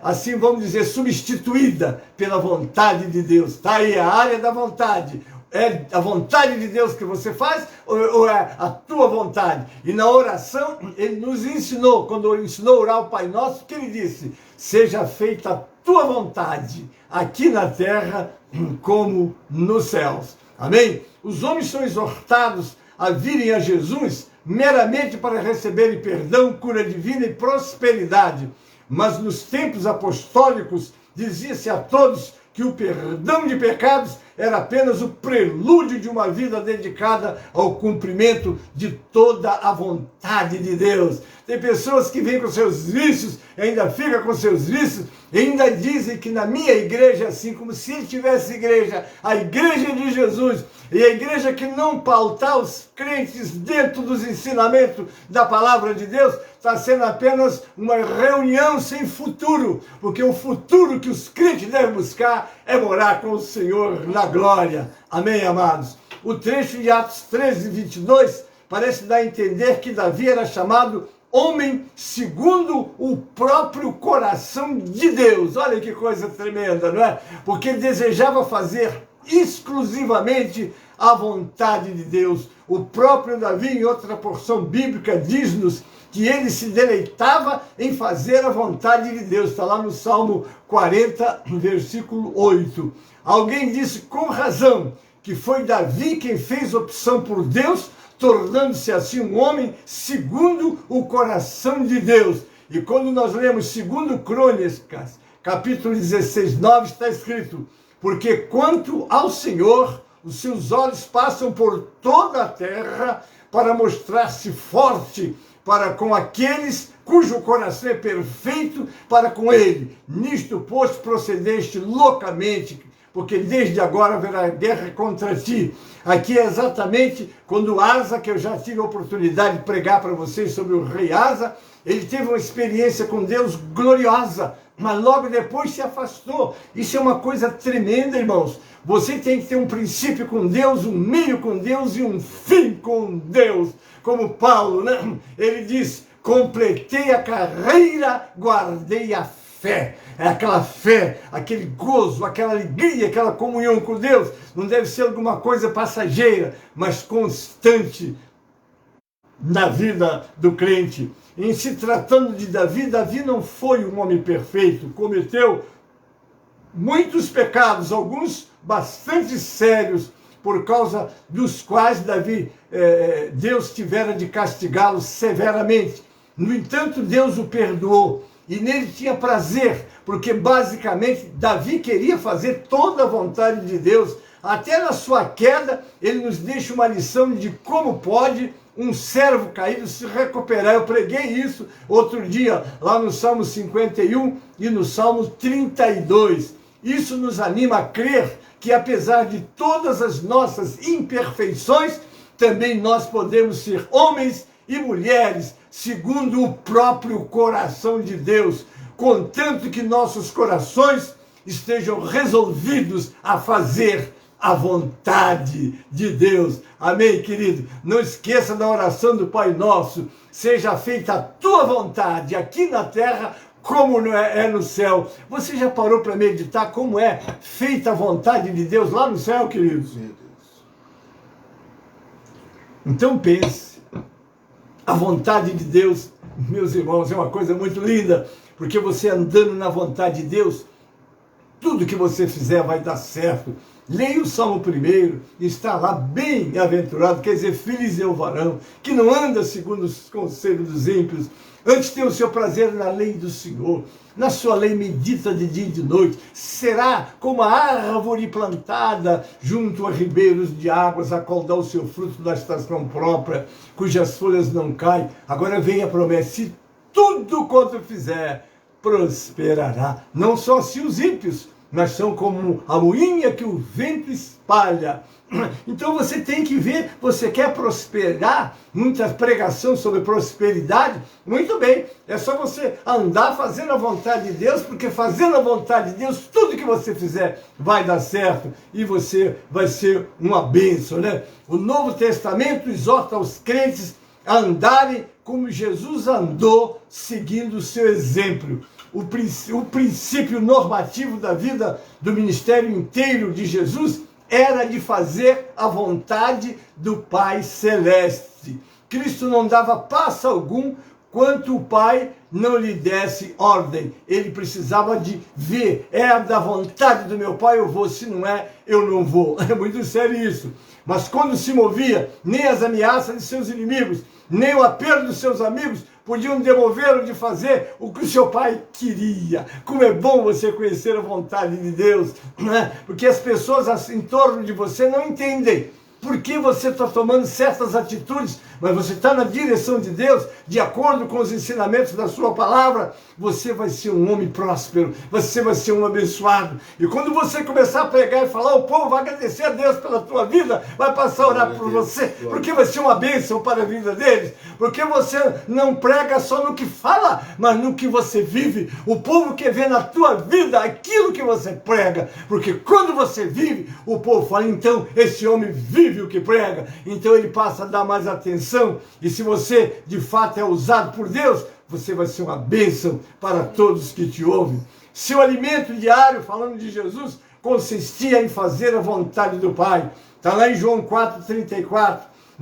assim vamos dizer, substituída pela vontade de Deus. Está aí a área da vontade. É a vontade de Deus que você faz ou é a tua vontade? E na oração, ele nos ensinou, quando ele ensinou a orar o Pai Nosso, que ele disse, seja feita a tua vontade, aqui na terra como nos céus. Amém? Os homens são exortados a virem a Jesus meramente para receberem perdão, cura divina e prosperidade. Mas nos tempos apostólicos, dizia-se a todos que o perdão de pecados era apenas o prelúdio de uma vida dedicada ao cumprimento de toda a vontade de Deus. Tem pessoas que vêm com seus vícios, ainda ficam com seus vícios, e ainda dizem que na minha igreja é assim, como se tivesse igreja, a igreja de Jesus, e a igreja que não pautar os crentes dentro dos ensinamentos da palavra de Deus, está sendo apenas uma reunião sem futuro, porque o futuro que os crentes devem buscar é morar com o Senhor na glória. Amém, amados? O trecho de Atos 13, 22, parece dar a entender que Davi era chamado homem segundo o próprio coração de Deus. Olha que coisa tremenda, não é? Porque ele desejava fazer exclusivamente a vontade de Deus. O próprio Davi, em outra porção bíblica, diz-nos que ele se deleitava em fazer a vontade de Deus. Está lá no Salmo 40, versículo 8. Alguém disse com razão que foi Davi quem fez opção por Deus, tornando-se assim um homem segundo o coração de Deus. E quando nós lemos 2 Crônicas, capítulo 16, 9, está escrito: porque quanto ao Senhor, os seus olhos passam por toda a terra para mostrar-se forte para com aqueles cujo coração é perfeito para com ele. Nisto, pois, procedeste loucamente, porque desde agora haverá guerra contra ti. Aqui é exatamente quando Asa, que eu já tive a oportunidade de pregar para vocês sobre o rei Asa, ele teve uma experiência com Deus gloriosa, mas logo depois se afastou. Isso é uma coisa tremenda, irmãos. Você tem que ter um princípio com Deus, um meio com Deus e um fim com Deus. Como Paulo, né? Ele diz: completei a carreira, guardei a fé. É aquela fé, aquele gozo, aquela alegria, aquela comunhão com Deus. Não deve ser alguma coisa passageira, mas constante na vida do crente. Em se tratando de Davi, Davi não foi um homem perfeito, cometeu muitos pecados, alguns bastante sérios, por causa dos quais Deus tivera de castigá-lo severamente. No entanto, Deus o perdoou e nele tinha prazer, porque basicamente Davi queria fazer toda a vontade de Deus. Até na sua queda, ele nos deixa uma lição de como pode um servo caído se recuperar. Eu preguei isso outro dia, lá no Salmo 51 e no Salmo 32. Isso nos anima a crer que, apesar de todas as nossas imperfeições, também nós podemos ser homens e mulheres segundo o próprio coração de Deus, contanto que nossos corações estejam resolvidos a fazer a vontade de Deus. Amém, querido? Não esqueça da oração do Pai Nosso: seja feita a tua vontade aqui na terra como é no céu. Você já parou para meditar como é feita a vontade de Deus lá no céu, queridos? Então pense. A vontade de Deus, meus irmãos, é uma coisa muito linda, porque você andando na vontade de Deus, tudo que você fizer vai dar certo. Leia o Salmo 1, está lá: bem-aventurado, quer dizer, feliz é o varão, que não anda segundo os conselhos dos ímpios, antes tem o seu prazer na lei do Senhor, na sua lei medita de dia e de noite. Será como a árvore plantada junto a ribeiros de águas, a qual dá o seu fruto da estação própria, cujas folhas não caem. Agora vem a promessa: se tudo quanto fizer, prosperará. Não só assim os ímpios, mas são como a moinha que o vento espalha. Então você tem que ver, você quer prosperar, muita pregação sobre prosperidade, muito bem, é só você andar fazendo a vontade de Deus, porque fazendo a vontade de Deus, tudo que você fizer vai dar certo, e você vai ser uma bênção, né? O Novo Testamento exorta os crentes a andarem como Jesus andou, seguindo o seu exemplo. O princípio normativo da vida do ministério inteiro de Jesus era de fazer a vontade do Pai Celeste. Cristo não dava passo algum quanto o Pai não lhe desse ordem. Ele precisava de ver: é da vontade do meu Pai, eu vou; se não é, eu não vou. É muito sério isso. Mas quando se movia, nem as ameaças de seus inimigos, nem o apelo dos seus amigos podiam demovê-lo de fazer o que o seu pai queria. Como é bom você conhecer a vontade de Deus, né? Porque as pessoas em torno de você não entendem por que você está tomando certas atitudes, mas você está na direção de Deus, de acordo com os ensinamentos da sua palavra, você vai ser um homem próspero, você vai ser um abençoado. E quando você começar a pregar e falar, o povo vai agradecer a Deus pela tua vida, vai passar a orar por você, porque vai ser uma bênção para a vida deles, porque você não prega só no que fala, mas no que você vive. O povo quer ver na tua vida aquilo que você prega, porque quando você vive, o povo fala, então esse homem vive o que prega, então ele passa a dar mais atenção, e se você de fato é usado por Deus, você vai ser uma bênção para todos que te ouvem. Seu alimento diário, falando de Jesus, consistia em fazer a vontade do Pai. Está lá em João 4,34.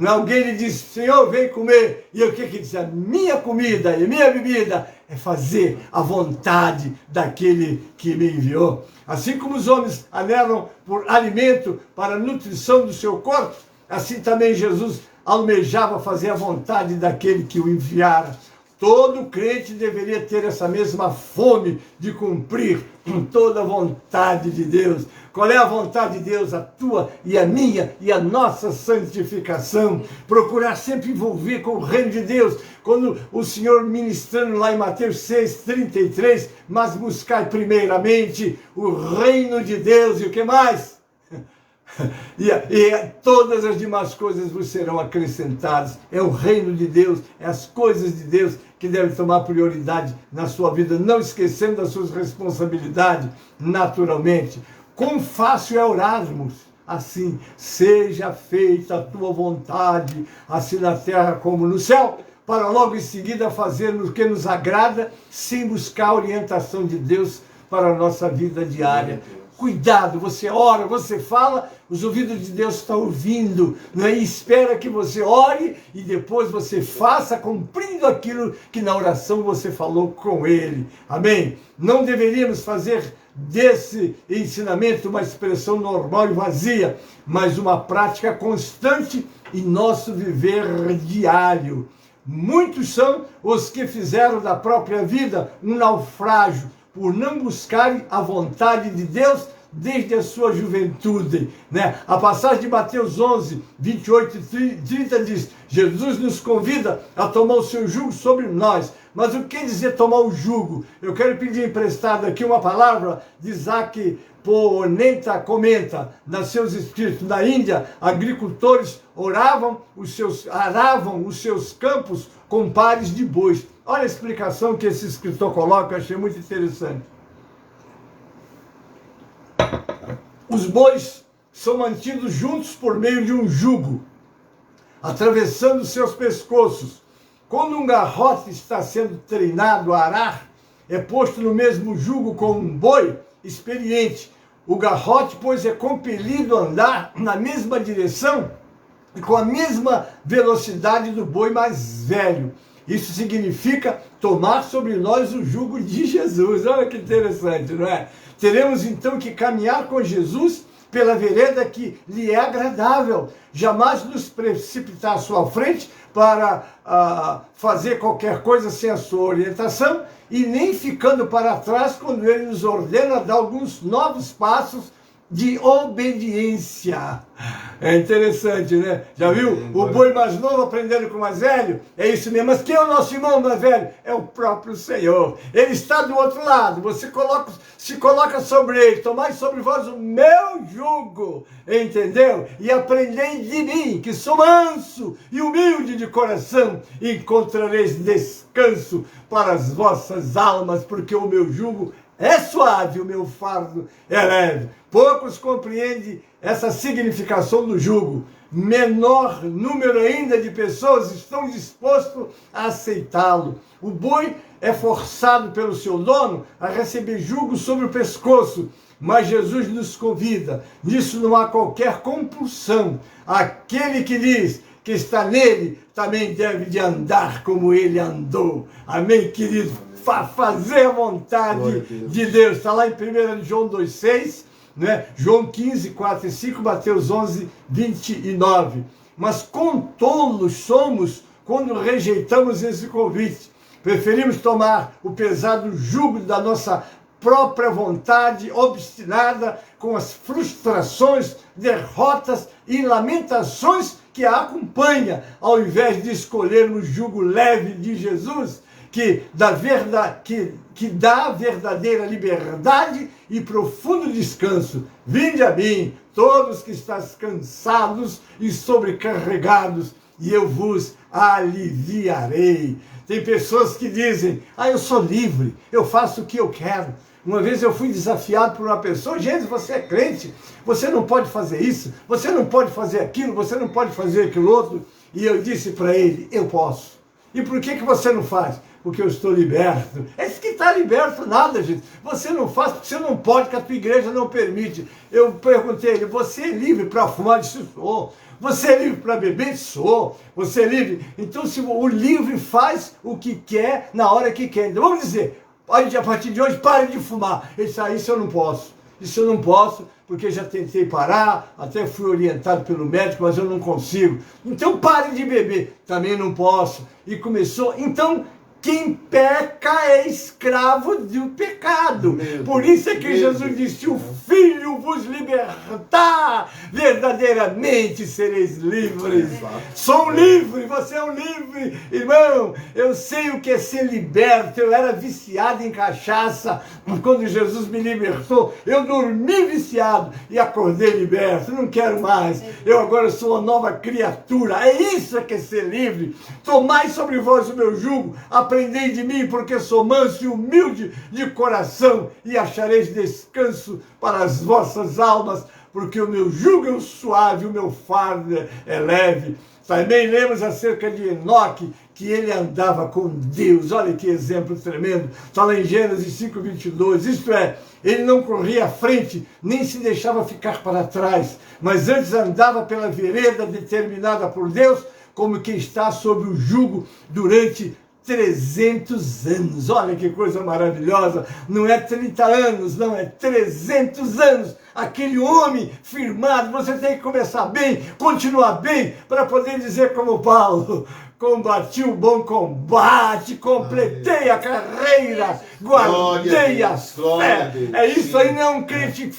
Alguém lhe disse, Senhor, vem comer. E o que ele disse? A minha comida e a minha bebida é fazer a vontade daquele que me enviou. Assim como os homens anelam por alimento para a nutrição do seu corpo, assim também Jesus almejava fazer a vontade daquele que o enviara. Todo crente deveria ter essa mesma fome de cumprir toda a vontade de Deus. Qual é a vontade de Deus? A tua e a minha e a nossa santificação. Procurar sempre envolver com o reino de Deus. Quando o Senhor ministrando lá em Mateus 6,33, mas buscai primeiramente o reino de Deus e o que mais? E todas as demais coisas vos serão acrescentadas. É o reino de Deus, é as coisas de Deus que devem tomar prioridade na sua vida, não esquecendo das suas responsabilidades, naturalmente. Quão fácil é orarmos assim, seja feita a tua vontade, assim na terra como no céu, para logo em seguida fazermos o que nos agrada, sem buscar a orientação de Deus para a nossa vida diária. Cuidado, você ora, você fala, os ouvidos de Deus estão ouvindo, né? E espera que você ore e depois você faça cumprindo aquilo que na oração você falou com Ele. Amém? Não deveríamos fazer desse ensinamento uma expressão normal e vazia, mas uma prática constante em nosso viver diário. Muitos são os que fizeram da própria vida um naufrágio, por não buscarem a vontade de Deus desde a sua juventude, né? A passagem de Mateus 11, 28 e 30 diz, Jesus nos convida a tomar o seu jugo sobre nós. Mas o que dizer tomar o jugo? Eu quero pedir emprestado aqui uma palavra de Isaac Ponenta, comenta, nos seus escritos. Na Índia, agricultores aravam os seus campos com pares de bois. Olha a explicação que esse escritor coloca, eu achei muito interessante. Os bois são mantidos juntos por meio de um jugo, atravessando seus pescoços. Quando um garrote está sendo treinado a arar, é posto no mesmo jugo com um boi experiente. O garrote, pois, é compelido a andar na mesma direção e com a mesma velocidade do boi mais velho. Isso significa tomar sobre nós o jugo de Jesus. Olha que interessante, não é? Teremos então que caminhar com Jesus pela vereda que lhe é agradável. Jamais nos precipitar à sua frente para fazer qualquer coisa sem a sua orientação e nem ficando para trás quando ele nos ordena dar alguns novos passos de obediência. É interessante, né? Já viu? O boi mais novo aprendendo com o mais velho? É isso mesmo. Mas quem é o nosso irmão mais velho? É o próprio Senhor. Ele está do outro lado. Você se coloca sobre ele. Tomai sobre vós o meu jugo. Entendeu? E aprendei de mim, que sou manso e humilde de coração. E encontrareis descanso para as vossas almas, porque o meu jugo é suave, o meu fardo é leve. Poucos compreendem essa significação do jugo. Menor número ainda de pessoas estão dispostos a aceitá-lo. O boi é forçado pelo seu dono a receber jugo sobre o pescoço, mas Jesus nos convida. Nisso não há qualquer compulsão. Aquele que diz que está nele também deve de andar como ele andou. Amém, querido? Fazer a vontade de Deus. Está lá em 1 João 2,6, né? João 15, 4 e 5, Mateus 11, 29. Mas com tolos somos quando rejeitamos esse convite. Preferimos tomar o pesado jugo da nossa própria vontade obstinada, com as frustrações, derrotas e lamentações que a acompanha, ao invés de escolhermos o jugo leve de Jesus, que dá verdadeira liberdade e profundo descanso. Vinde a mim, todos que estáis cansados e sobrecarregados, e eu vos aliviarei. Tem pessoas que dizem, eu sou livre, eu faço o que eu quero. Uma vez eu fui desafiado por uma pessoa, gente, você é crente, você não pode fazer isso, você não pode fazer aquilo, você não pode fazer aquilo outro. E eu disse para ele, eu posso. E por que você não faz? Porque eu estou liberto. É isso que está liberto nada, gente. Você não faz porque você não pode, que a tua igreja não permite. Eu perguntei a ele, você é livre para fumar? Ele disse, sou. Você é livre para beber? Sou. Você é livre? Então, se o livre faz o que quer, na hora que quer. Então, vamos dizer, a partir de hoje, pare de fumar. Ele disse, isso eu não posso. Isso eu não posso, porque já tentei parar, até fui orientado pelo médico, mas eu não consigo. Então, pare de beber. Também não posso. E começou, então... Quem peca é escravo do pecado. Por isso é que Jesus disse, o Filho vos libertar, verdadeiramente sereis livres. Sou livre, você é um livre. Irmão, eu sei o que é ser liberto. Eu era viciado em cachaça. Quando Jesus me libertou, eu dormi viciado e acordei liberto. Não quero mais. Eu agora sou uma nova criatura. É isso que é ser livre. Tomai sobre vós o meu jugo, aprendei de mim, porque sou manso e humilde de coração, e achareis descanso para as vossas almas, porque o meu jugo é suave, o meu fardo é leve. Também lemos acerca de Enoque, que ele andava com Deus. Olha que exemplo tremendo. Está lá em Gênesis 5:22. Isto é, ele não corria à frente, nem se deixava ficar para trás, mas antes andava pela vereda determinada por Deus, como quem está sob o jugo durante 300 anos. Olha que coisa maravilhosa. Não é 30 anos, não, é 300 anos. Aquele homem firmado. Você tem que começar bem, continuar bem, para poder dizer como Paulo, combati o bom combate, completei a carreira, guardei a fé. É isso aí, não é um crente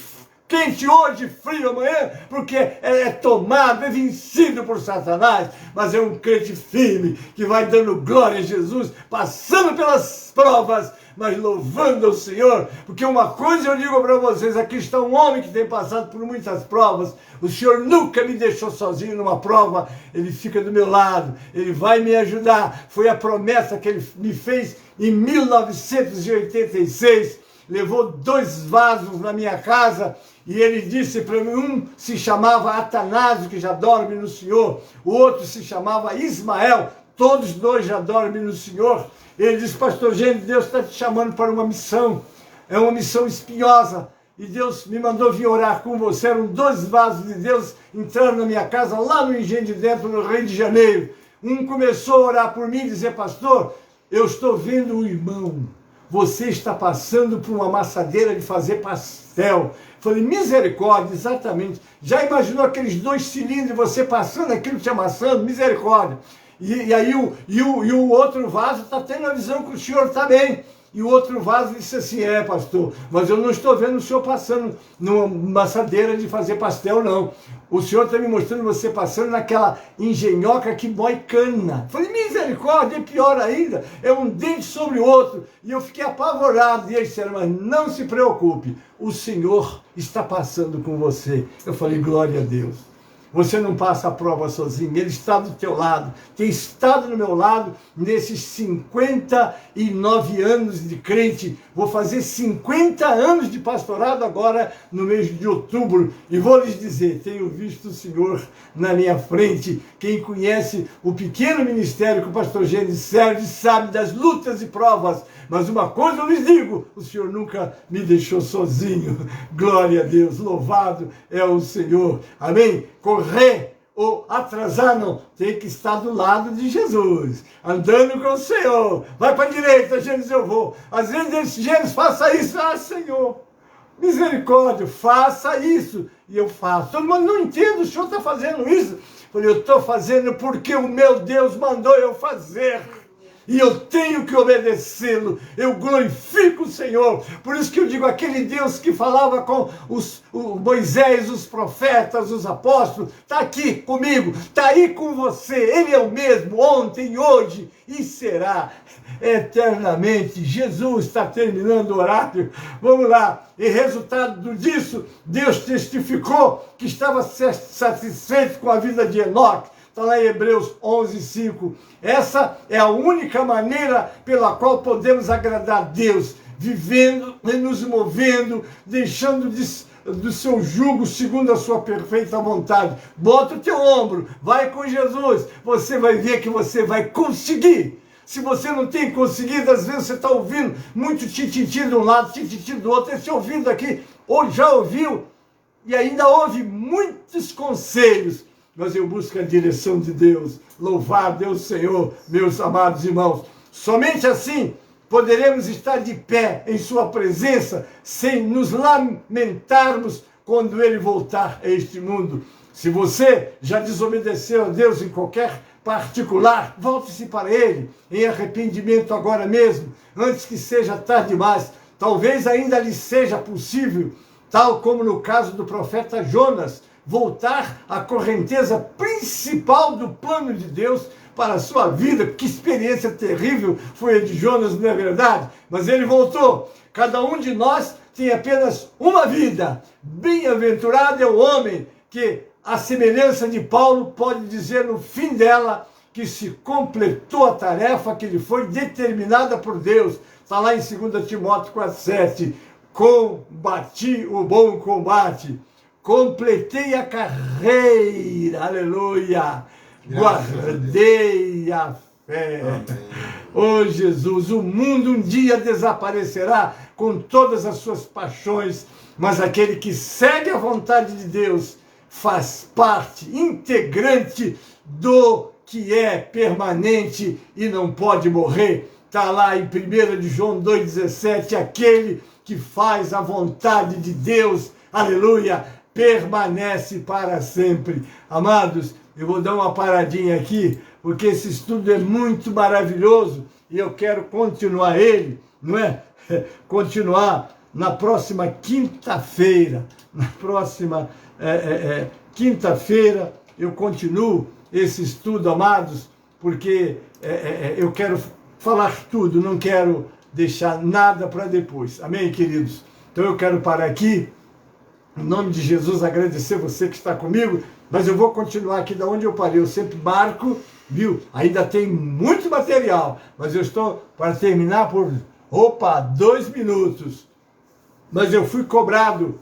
quente hoje, frio amanhã, porque é tomado, é vencido por Satanás, mas é um crente firme, que vai dando glória a Jesus, passando pelas provas, mas louvando ao Senhor, porque uma coisa eu digo para vocês, aqui está um homem que tem passado por muitas provas, o Senhor nunca me deixou sozinho numa prova, Ele fica do meu lado, Ele vai me ajudar, foi a promessa que Ele me fez em 1986, levou 2 vasos na minha casa, e ele disse para mim, um se chamava Atanásio, que já dorme no Senhor, o outro se chamava Ismael, todos 2 já dormem no Senhor. Ele disse, pastor Gênesis, Deus está te chamando para uma missão, é uma missão espinhosa, e Deus me mandou vir orar com você. Eram 2 vasos de Deus entrando na minha casa, lá no Engenho de Dentro, no Rio de Janeiro. Um começou a orar por mim e dizer, pastor, eu estou vendo o irmão, você está passando por uma amassadeira de fazer pastel. Falei, misericórdia, exatamente. Já imaginou aqueles 2 cilindros, você passando aquilo te amassando? Misericórdia. E aí o outro vaso está tendo a visão que o senhor está bem. E o outro vaso disse assim, pastor, mas eu não estou vendo o senhor passando numa amassadeira de fazer pastel, não. O senhor está me mostrando você passando naquela engenhoca que mói cana. Falei, misericórdia, é pior ainda, é um dente sobre o outro. E eu fiquei apavorado. E eles disseram, mas não se preocupe, o Senhor está passando com você. Eu falei, glória a Deus. Você não passa a prova sozinho, Ele está do teu lado, tem estado no meu lado nesses 59 anos de crente. Vou fazer 50 anos de pastorado agora no mês de outubro, e vou lhes dizer, tenho visto o Senhor na minha frente. Quem conhece o pequeno ministério que o pastor Gênesis serve sabe das lutas e provas, mas uma coisa eu lhes digo, o Senhor nunca me deixou sozinho. Glória a Deus, louvado é o Senhor. Amém? Correr ou atrasar não, tem que estar do lado de Jesus, andando com o Senhor. Vai para a direita, Gênesis, eu vou. Às vezes ele diz, Gênesis, faça isso. Senhor, misericórdia, faça isso. E eu faço. Todo mundo não entende, o Senhor está fazendo isso. Falei, eu estou fazendo porque o meu Deus mandou eu fazer. E eu tenho que obedecê-lo, eu glorifico o Senhor. Por isso que eu digo, aquele Deus que falava com o Moisés, os profetas, os apóstolos, está aqui comigo, está aí com você. Ele é o mesmo, ontem, hoje e será eternamente. Jesus está terminando o horário. Vamos lá. E resultado disso, Deus testificou que estava satisfeito com a vida de Enoque. Está lá em Hebreus 11:5. Essa é a única maneira pela qual podemos agradar a Deus, vivendo e nos movendo, deixando do seu jugo segundo a sua perfeita vontade. Bota o teu ombro, vai com Jesus, você vai ver que você vai conseguir. Se você não tem conseguido, às vezes você está ouvindo muito tititi de um lado, tititi do outro, esse ouvido aqui, ou já ouviu, e ainda ouve muitos conselhos, mas eu busco a direção de Deus. Louvado Deus Senhor, meus amados irmãos. Somente assim poderemos estar de pé em sua presença, sem nos lamentarmos quando ele voltar a este mundo. Se você já desobedeceu a Deus em qualquer particular, volte-se para ele em arrependimento agora mesmo, antes que seja tarde demais. Talvez ainda lhe seja possível, tal como no caso do profeta Jonas, voltar à correnteza principal do plano de Deus para a sua vida. Que experiência terrível foi a de Jonas, não é verdade? Mas ele voltou. Cada um de nós tem apenas uma vida. Bem-aventurado é o homem que, à semelhança de Paulo, pode dizer no fim dela que se completou a tarefa que lhe foi determinada por Deus. Está lá em 2 Timóteo 4:7. Combati o bom combate. Completei a carreira, aleluia, guardei a fé. Oh Jesus, o mundo um dia desaparecerá com todas as suas paixões, mas aquele que segue a vontade de Deus faz parte integrante do que é permanente e não pode morrer. Está lá em 1 João 2,17, aquele que faz a vontade de Deus, aleluia, permanece para sempre. Amados, eu vou dar uma paradinha aqui, porque esse estudo é muito maravilhoso e eu quero continuar ele, não é? Continuar na próxima quinta-feira. Na próxima quinta-feira eu continuo esse estudo, amados, porque eu quero falar tudo, não quero deixar nada para depois. Amém, queridos? Então eu quero parar aqui. Em nome de Jesus, agradecer você que está comigo, mas eu vou continuar aqui da onde eu parei. Eu sempre marco, viu? Ainda tem muito material, mas eu estou para terminar por, 2 minutos. Mas eu fui cobrado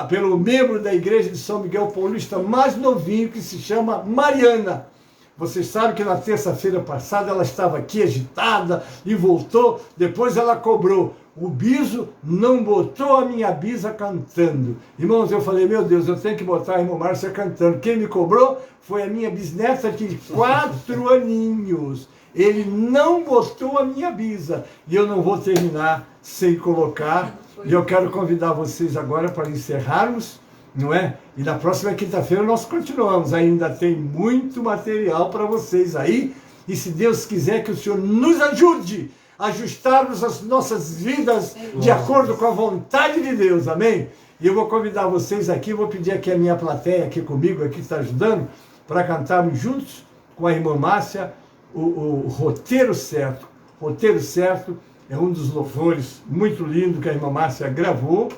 pelo membro da igreja de São Miguel Paulista mais novinho, que se chama Mariana. Vocês sabem que na terça-feira passada ela estava aqui agitada e voltou, depois ela cobrou. O Biso não botou a minha bisa cantando. Irmãos, eu falei, meu Deus, eu tenho que botar a irmã Márcia cantando. Quem me cobrou foi a minha bisneta de 4 aninhos. Ele não botou a minha bisa. E eu não vou terminar sem colocar. E eu quero convidar vocês agora para encerrarmos, não é? E na próxima quinta-feira nós continuamos. Ainda tem muito material para vocês aí. E se Deus quiser que o Senhor nos ajude ajustarmos as nossas vidas de acordo com a vontade de Deus, amém? E eu vou convidar vocês aqui, vou pedir aqui a minha plateia aqui comigo, aqui está ajudando, para cantarmos juntos com a irmã Márcia o Roteiro Certo. Roteiro Certo é um dos louvores muito lindo que a irmã Márcia gravou.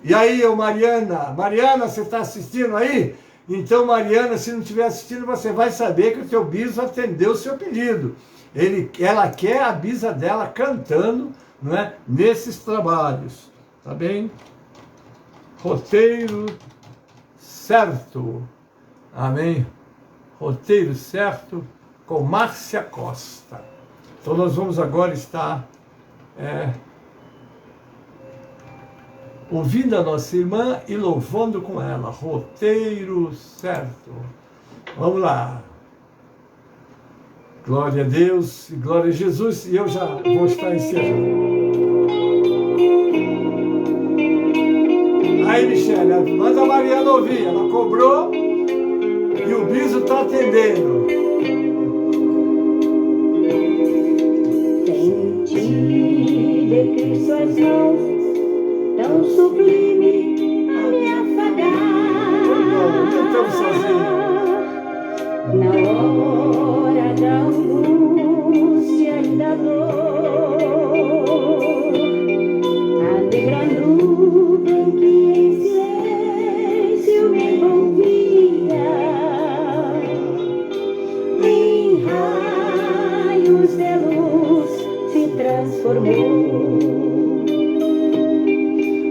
E aí, Mariana, você está assistindo aí? Então, Mariana, se não estiver assistindo, você vai saber que o teu bispo atendeu o seu pedido. Ela quer a bisa dela cantando, não é? Nesses trabalhos, tá bem? Roteiro Certo, amém? Roteiro Certo com Márcia Costa. Então nós vamos agora estar ouvindo a nossa irmã e louvando com ela. Roteiro Certo. Vamos lá. Glória a Deus e glória a Jesus. E eu já vou estar encerrando. Aí, Michele, manda a Mariana ouvir. Ela cobrou. E o Biso está atendendo.
Senti de suas mãos tão sublime a me afagar.
Não estamos sozinhos.
Na hora da angústia e da dor, a negra nuvem que em silêncio me envolvia, em raios de luz se transformou.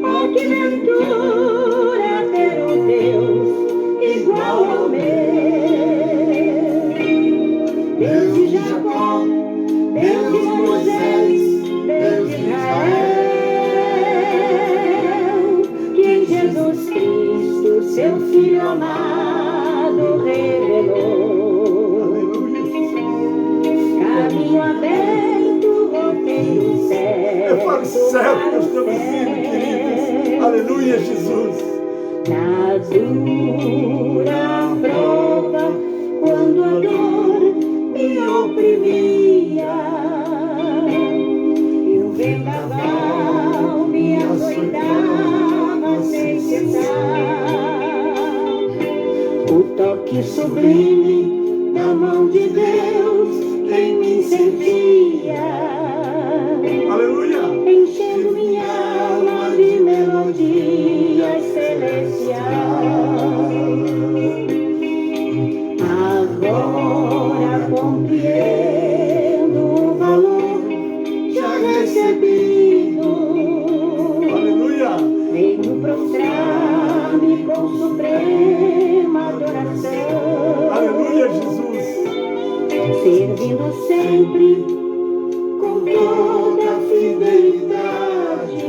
Oh, que ventura ter um Deus igual ao meu. Deus de Jacó, Deus de Moisés, Deus de Israel, que em Jesus Cristo, seu Filho amado, revelou. Caminho aberto, roteiro certo.
É para o céu que nós estamos indo, queridos. Aleluia, Jesus.
Na dura prova, quando a dor me oprimia e o vendaval me açoitava sem cessar, o toque sublime da mão de Deus em mim sentia,
Aleluia.
enchendo minha alma de melodias celestiais. Agora compreendo o valor já recebido.
Aleluia.
Venho prostrar-me com suprema adoração,
Aleluia, Jesus.
servindo sempre com toda fidelidade.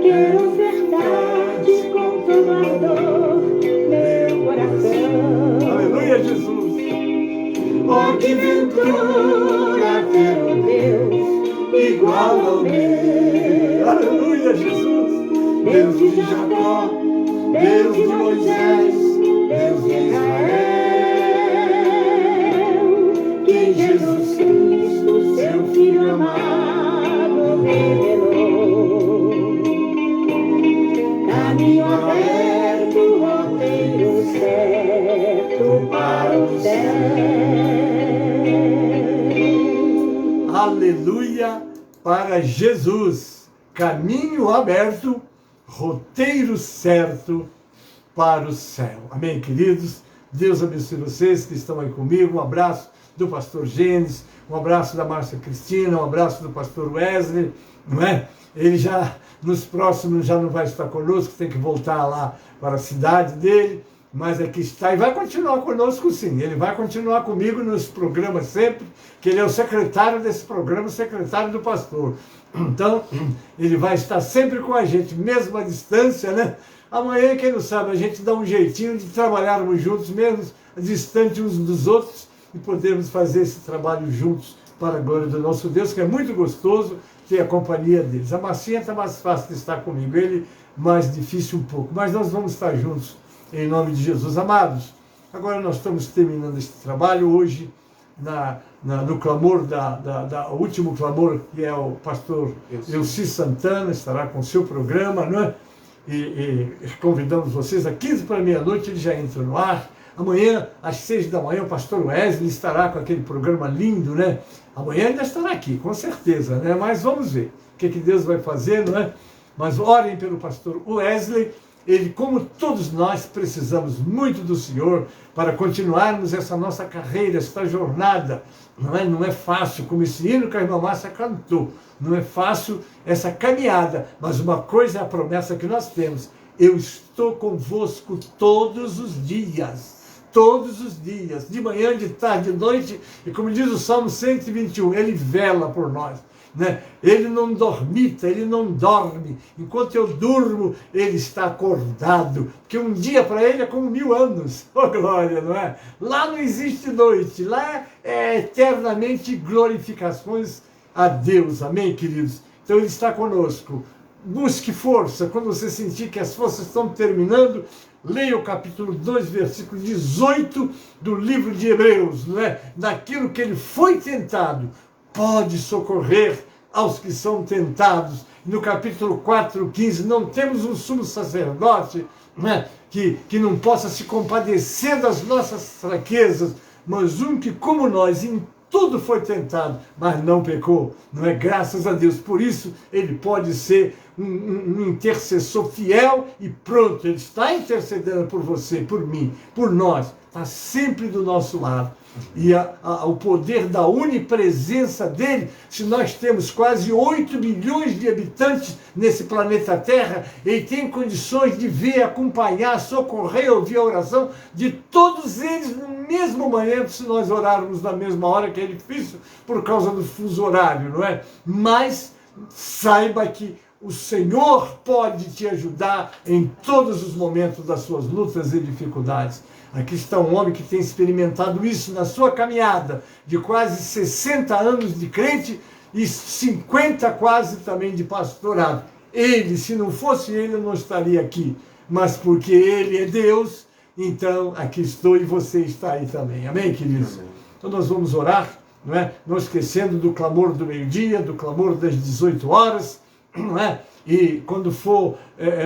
Quero ofertar-te com todo ardor meu coração.
Aleluia, Jesus.
Oh, que ventura ter um Deus igual ao meu.
Aleluia, Jesus.
Deus de Jacó, Deus de Moisés, Deus de Israel, que em Jesus Cristo, seu Filho amado, revelou. Caminho aberto, roteiro certo para o céu.
Aleluia para Jesus. Caminho aberto, roteiro certo para o céu. Amém, queridos? Deus abençoe vocês que estão aí comigo. Um abraço do pastor Gênesis, um abraço da Márcia Cristina, um abraço do pastor Wesley, não é? Ele já, nos próximos, já não vai estar conosco, tem que voltar lá para a cidade dele, mas aqui está e vai continuar conosco sim. Ele vai continuar comigo nos programas sempre, que ele é o secretário desse programa, o secretário do pastor. Então, ele vai estar sempre com a gente, mesmo à distância, né? Amanhã, quem não sabe, a gente dá um jeitinho de trabalharmos juntos, mesmo distante uns dos outros, e podermos fazer esse trabalho juntos para a glória do nosso Deus, que é muito gostoso ter a companhia deles. A Marcinha está mais fácil de estar comigo, ele mais difícil um pouco, mas nós vamos estar juntos em nome de Jesus. Amados, agora nós estamos terminando este trabalho hoje, no clamor, o último clamor, que é o pastor Elci Santana, estará com o seu programa, não é? E convidamos vocês, às 15 para meia-noite, ele já entra no ar. Amanhã, às 6 da manhã, o pastor Wesley estará com aquele programa lindo, né? Amanhã ainda estará aqui, com certeza, né? Mas vamos ver o que Deus vai fazer, não é? Mas orem pelo pastor Wesley. Ele, como todos nós, precisamos muito do Senhor para continuarmos essa nossa carreira, esta jornada. Não é fácil, como esse hino que a irmã Márcia cantou. Não é fácil essa caminhada, mas uma coisa é a promessa que nós temos. Eu estou convosco todos os dias. Todos os dias, de manhã, de tarde, de noite, e como diz o Salmo 121, ele vela por nós, né? Ele não dormita, ele não dorme, enquanto eu durmo, ele está acordado, porque um dia para ele é como 1000 anos, oh glória, não é? Lá não existe noite, lá é eternamente glorificações a Deus, amém, queridos? Então ele está conosco busque força. Quando você sentir que as forças estão terminando, leia o capítulo 2, versículo 18 do livro de Hebreus, né? Daquilo que ele foi tentado, pode socorrer aos que são tentados. No capítulo 4, 15, não temos um sumo sacerdote, né? que não possa se compadecer das nossas fraquezas, mas um que, como nós, em tudo foi tentado, mas não pecou. Não é? Graças a Deus. Por isso, ele pode ser um intercessor fiel e pronto. Ele está intercedendo por você, por mim, por nós. Está sempre do nosso lado. E o poder da onipresença dele, se nós temos quase 8 bilhões de habitantes nesse planeta Terra, ele tem condições de ver, acompanhar, socorrer, ouvir a oração de todos eles no mesmo momento, se nós orarmos na mesma hora, que é difícil por causa do fuso horário, não é? Mas saiba que o Senhor pode te ajudar em todos os momentos das suas lutas e dificuldades. Aqui está um homem que tem experimentado isso na sua caminhada de quase 60 anos de crente e 50 quase também de pastorado. Ele, se não fosse ele, eu não estaria aqui. Mas porque ele é Deus, então aqui estou e você está aí também. Amém, queridos? Amém. Então nós vamos orar, não é? Não esquecendo do clamor do meio-dia, do clamor das 18 horas, não é? E quando for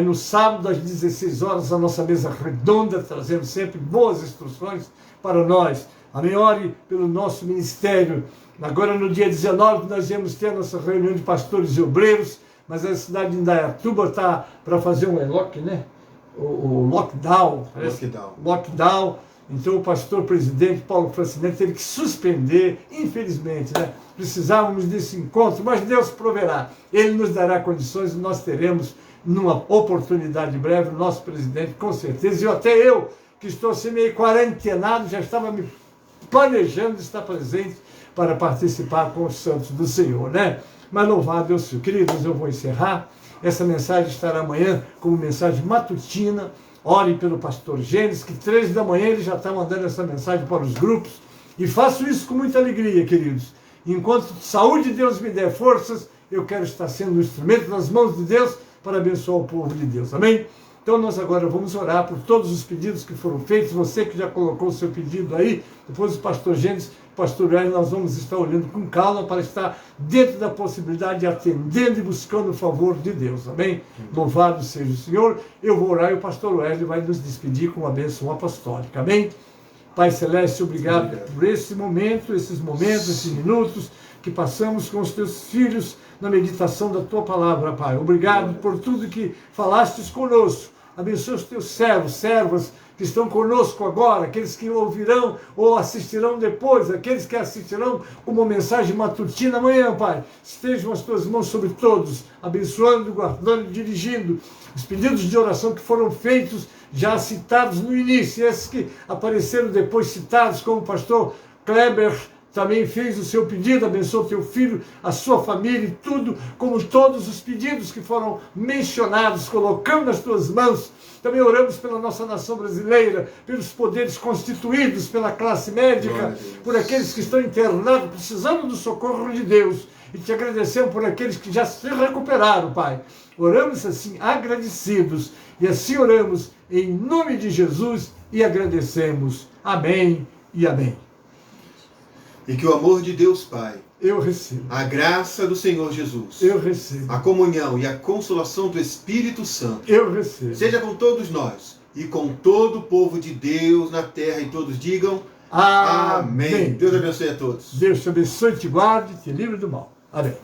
no sábado, às 16 horas, a nossa mesa redonda, trazendo sempre boas instruções para nós. Amém? Ore pelo nosso ministério. Agora, no dia 19, nós vamos ter a nossa reunião de pastores e obreiros, mas a cidade de Indaiatuba está para fazer um né? O lockdown. Lockdown. Então, o pastor presidente Paulo Francinete teve que suspender, infelizmente, né? Precisávamos desse encontro, mas Deus proverá. Ele nos dará condições e nós teremos, numa oportunidade breve, o nosso presidente, com certeza. E até eu, que estou assim meio quarentenado, já estava me planejando estar presente para participar com os santos do Senhor, né? Mas louvado Deus, queridos, eu vou encerrar. Essa mensagem estará amanhã como mensagem matutina. Ore pelo pastor Gênesis, que 3 da manhã ele já está mandando essa mensagem para os grupos. E faço isso com muita alegria, queridos. Enquanto saúde Deus me der forças, eu quero estar sendo um instrumento nas mãos de Deus para abençoar o povo de Deus. Amém? Então nós agora vamos orar por todos os pedidos que foram feitos. Você que já colocou o seu pedido aí, depois o pastor Gênesis, o pastor Hélio, nós vamos estar olhando com calma para estar dentro da possibilidade de atendendo e buscando o favor de Deus. Amém? Louvado seja o Senhor. Eu vou orar e o pastor Hélio vai nos despedir com uma bênção apostólica. Amém? Pai Celeste, obrigado por esse momento, esses momentos, esses minutos que passamos com os teus filhos na meditação da tua palavra, Pai. Obrigado por tudo que falastes conosco. Abençoa os teus servos, servas que estão conosco agora, aqueles que ouvirão ou assistirão depois, aqueles que assistirão como mensagem matutina amanhã, Pai. Estejam as tuas mãos sobre todos, abençoando, guardando e dirigindo os pedidos de oração que foram feitos, já citados no início, esses que apareceram depois citados, como o pastor Kleber também fez o seu pedido, abençoa o teu filho, a sua família e tudo, como todos os pedidos que foram mencionados, colocando nas tuas mãos. Também oramos pela nossa nação brasileira, pelos poderes constituídos, pela classe médica, por aqueles que estão internados, precisando do socorro de Deus. E te agradecemos por aqueles que já se recuperaram, Pai. Oramos assim, agradecidos. E assim oramos em nome de Jesus e agradecemos. Amém e amém.
E que o amor de Deus Pai,
eu recebo,
a graça do Senhor Jesus,
eu recebo,
a comunhão e a consolação do Espírito Santo,
eu recebo,
seja com todos nós e com todo o povo de Deus na terra, e todos digam
amém.
Deus abençoe a todos.
Deus te abençoe, te guarde, te livre do mal. Amém.